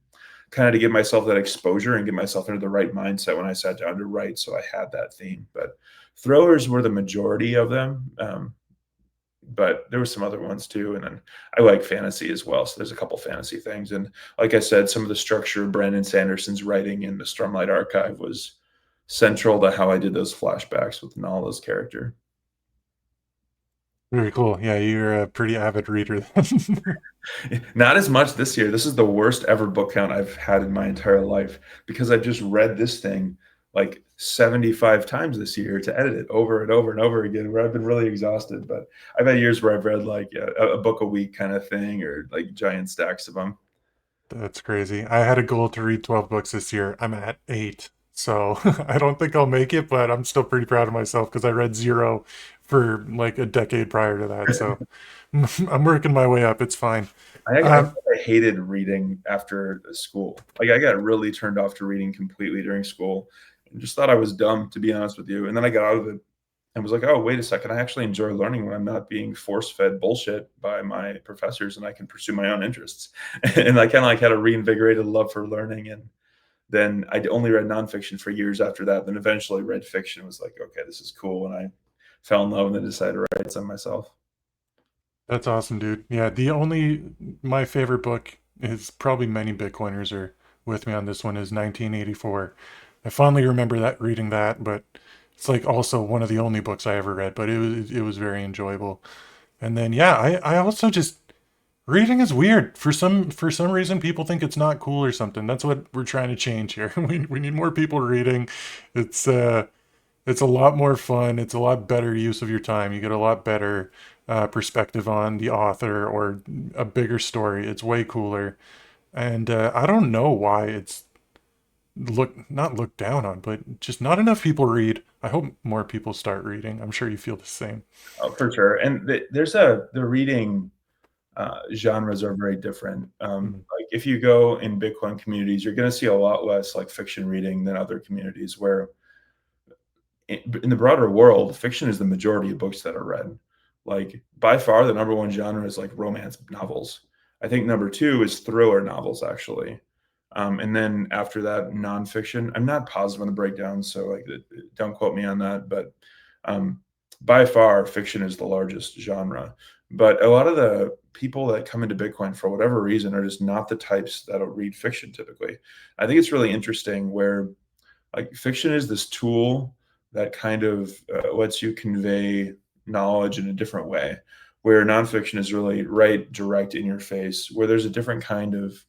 kind of to give myself that exposure and get myself into the right mindset when I sat down to write. So I had that theme. But thrillers were the majority of them. But there were some other ones too. And then I like fantasy as well. So there's a couple fantasy things. And like I said, some of the structure of Brandon Sanderson's writing in the Stormlight Archive was central to how I did those flashbacks with Nala's character. Very cool. Yeah, you're a pretty avid reader then. Not as much this year. This is the worst ever book count I've had in my entire life because I've just read this thing like 75 times this year to edit it over and over and over again, where I've been really exhausted. But I've had years where I've read like a book a week kind of thing, or like giant stacks of them. That's crazy. I had a goal to read 12 books this year. I'm at 8. So I don't think I'll make it, but I'm still pretty proud of myself because I read 0 for like a decade prior to that. So I'm working my way up. It's fine. Um, I hated reading after school. Like I got really turned off to reading completely during school and just thought I was dumb, to be honest with you. And then I got out of it and was like, oh, wait a second. I actually enjoy learning when I'm not being force fed bullshit by my professors and I can pursue my own interests. And I kind of like had a reinvigorated love for learning. And then I only read nonfiction for years after that. Then eventually read fiction, was like, okay, this is cool. And I fell in love and then decided to write some myself. that's awesome, dude. Yeah, my favorite book is probably many Bitcoiners are with me on this one is 1984. I fondly remember that reading that, but it's like also one of the only books I ever read, but it was very enjoyable. And then yeah, I also just reading is weird. For some reason people think it's not cool or something. That's what we're trying to change here. We need more people reading. It's it's a lot more fun. It's a lot better use of your time. You get a lot better perspective on the author or a bigger story. It's way cooler. And I don't know why it's not looked down on, but just not enough people read. I hope more people start reading. I'm sure you feel the same. Oh, for sure. And the reading genres are very different. Mm. Like if you go in Bitcoin communities, you're going to see a lot less like fiction reading than other communities where in the broader world, fiction is the majority of books that are read. Like by far, the number one genre is like romance novels. I think number two is thriller novels, actually. And then after that, nonfiction. I'm not positive on the breakdown, so like, don't quote me on that. But um, by far, fiction is the largest genre. But a lot of the people that come into Bitcoin for whatever reason are just not the types that'll read fiction typically. I think it's really interesting where like fiction is this tool that kind of lets you convey knowledge in a different way, where nonfiction is really right direct in your face, where there's a different kind of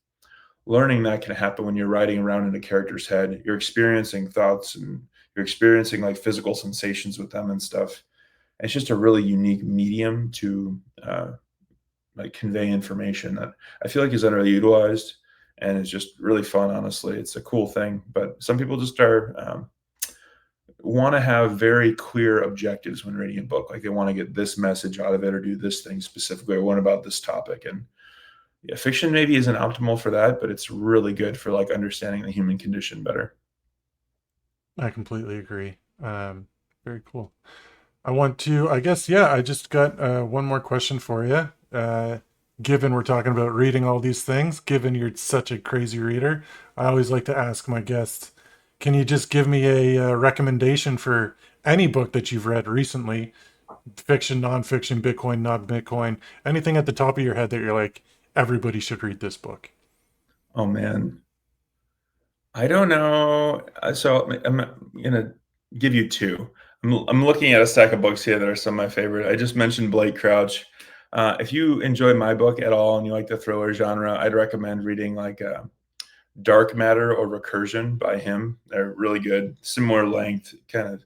learning that can happen when you're riding around in a character's head. You're experiencing thoughts and you're experiencing like physical sensations with them and stuff. And it's just a really unique medium to like convey information that I feel like is underutilized and it's just really fun. Honestly, it's a cool thing, but some people just are want to have very clear objectives when reading a book. Like they want to get this message out of it or do this thing specifically or learn about this topic. And yeah, fiction maybe isn't optimal for that, but it's really good for like understanding the human condition better. I completely agree. Very cool. I guess, yeah, I just got one more question for you. Given we're talking about reading all these things, given you're such a crazy reader, I always like to ask my guests, can you just give me a recommendation for any book that you've read recently? Fiction, nonfiction, Bitcoin, not Bitcoin, anything at the top of your head that you're like, everybody should read this book. Oh man, I don't know. So I'm gonna give you two. I'm looking at a stack of books here that are some of my favorite. I just mentioned Blake Crouch. If you enjoy my book at all and you like the thriller genre, I'd recommend reading like Dark Matter or Recursion by him. They're really good, similar length, kind of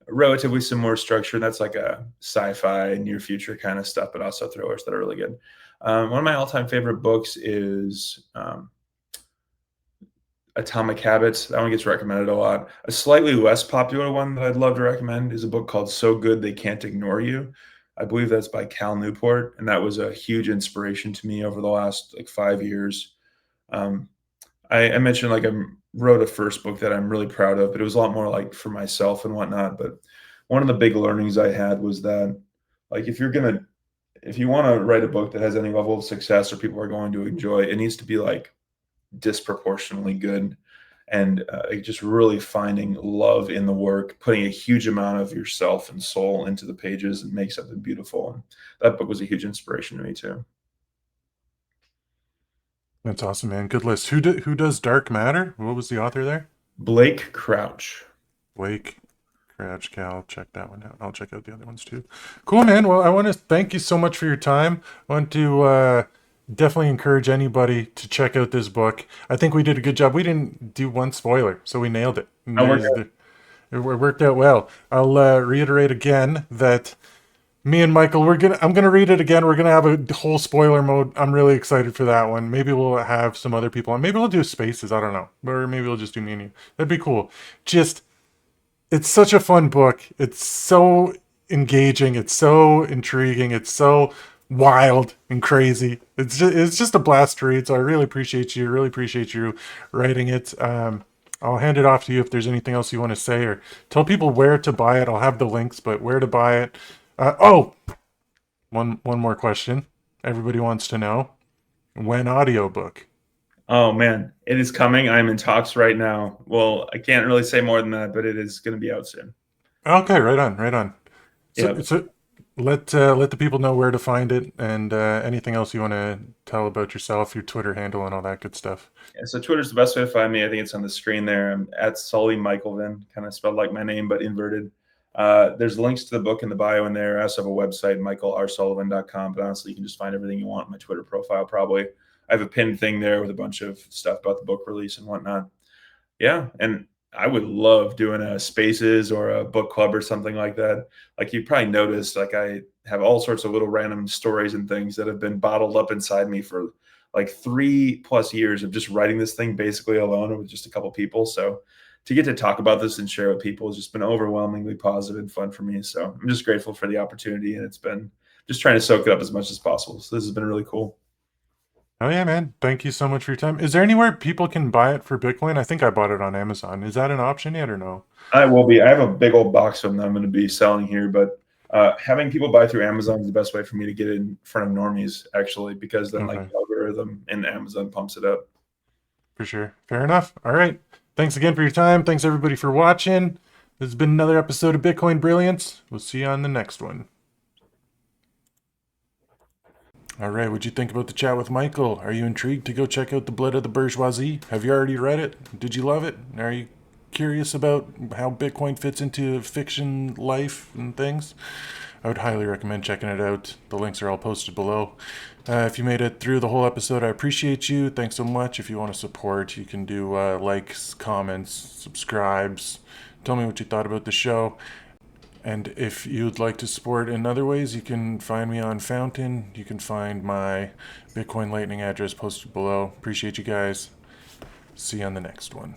relatively similar structure. That's like a sci-fi near future kind of stuff, but also thrillers that are really good. One of my all-time favorite books is Atomic Habits. That one gets recommended a lot. A slightly less popular one that I'd love to recommend is a book called So Good They Can't Ignore You. I believe that's by Cal Newport, and that was a huge inspiration to me over the last like 5 years. Um, I mentioned like I wrote a first book that I'm really proud of, but it was a lot more like for myself and whatnot. But one of the big learnings I had was that like if you want to write a book that has any level of success or people are going to enjoy, it needs to be like disproportionately good and just really finding love in the work, putting a huge amount of yourself and soul into the pages and make something beautiful. And that book was a huge inspiration to me too. That's awesome, man. Good list. Who does Dark Matter? What was the author there? Blake Crouch. Blake Crouch Cal. Check that one out. I'll check out the other ones too. Cool, man. Well, I want to thank you so much for your time. I want to definitely encourage anybody to check out this book. I think we did a good job. We didn't do one spoiler, so we nailed it. And I work. it worked out well. I'll reiterate again that me and Michael, I'm gonna read it again. We're gonna have a whole spoiler mode. I'm really excited for that one. Maybe we'll have some other people on. Maybe we'll do spaces. I don't know, or maybe we'll just do me and you. That'd be cool. Just it's such a fun book. It's so engaging. It's so intriguing. It's so wild and crazy. It's just a blast to read. So I really appreciate you. Really appreciate you writing it. I'll hand it off to you if there's anything else you want to say or tell people where to buy it. I'll have the links, but where to buy it. One more question. Everybody wants to know when audiobook. Oh man, it is coming. I'm in talks right now. Well, I can't really say more than that, but it is going to be out soon. Okay, right on, right on. So, Yeah. so let the people know where to find it and anything else you want to tell about yourself, your Twitter handle, and all that good stuff. Yeah, so Twitter's the best way to find me. I think it's on the screen there. I'm at SullyMichaelvan, kind of spelled like my name, but inverted. There's links to the book in the bio in there. I also have a website, michaelrsullivan.com. But honestly, you can just find everything you want in my Twitter profile, probably. I have a pinned thing there with a bunch of stuff about the book release and whatnot. Yeah, and I would love doing a spaces or a book club or something like that. Like you probably noticed, like I have all sorts of little random stories and things that have been bottled up inside me for like 3+ years of just writing this thing basically alone or with just a couple people. So to get to talk about this and share with people has just been overwhelmingly positive and fun for me. So I'm just grateful for the opportunity, and it's been just trying to soak it up as much as possible. So this has been really cool. Oh yeah, man. Thank you so much for your time. Is there anywhere people can buy it for Bitcoin? I think I bought it on Amazon. Is that an option yet or no? I will be. I have a big old box of them that I'm going to be selling here, but having people buy through Amazon is the best way for me to get it in front of normies, actually, because then like Okay, the algorithm in Amazon pumps it up. for sure. Fair enough. All right. Thanks again for your time. Thanks everybody for watching. This has been another episode of Bitcoin Brilliance. We'll see you on the next one. All right, what'd you think about the chat with Michael? Are you intrigued to go check out The Blood of the Bourgeoisie? Have you already read it? Did you love it? Are you curious about how Bitcoin fits into fiction life and things? I would highly recommend checking it out. The links are all posted below. If you made it through the whole episode, I appreciate you. Thanks so much. If you want to support, you can do likes, comments, subscribes. Tell me what you thought about the show. And if you'd like to support in other ways, you can find me on Fountain. You can find my Bitcoin Lightning address posted below. Appreciate you guys. See you on the next one.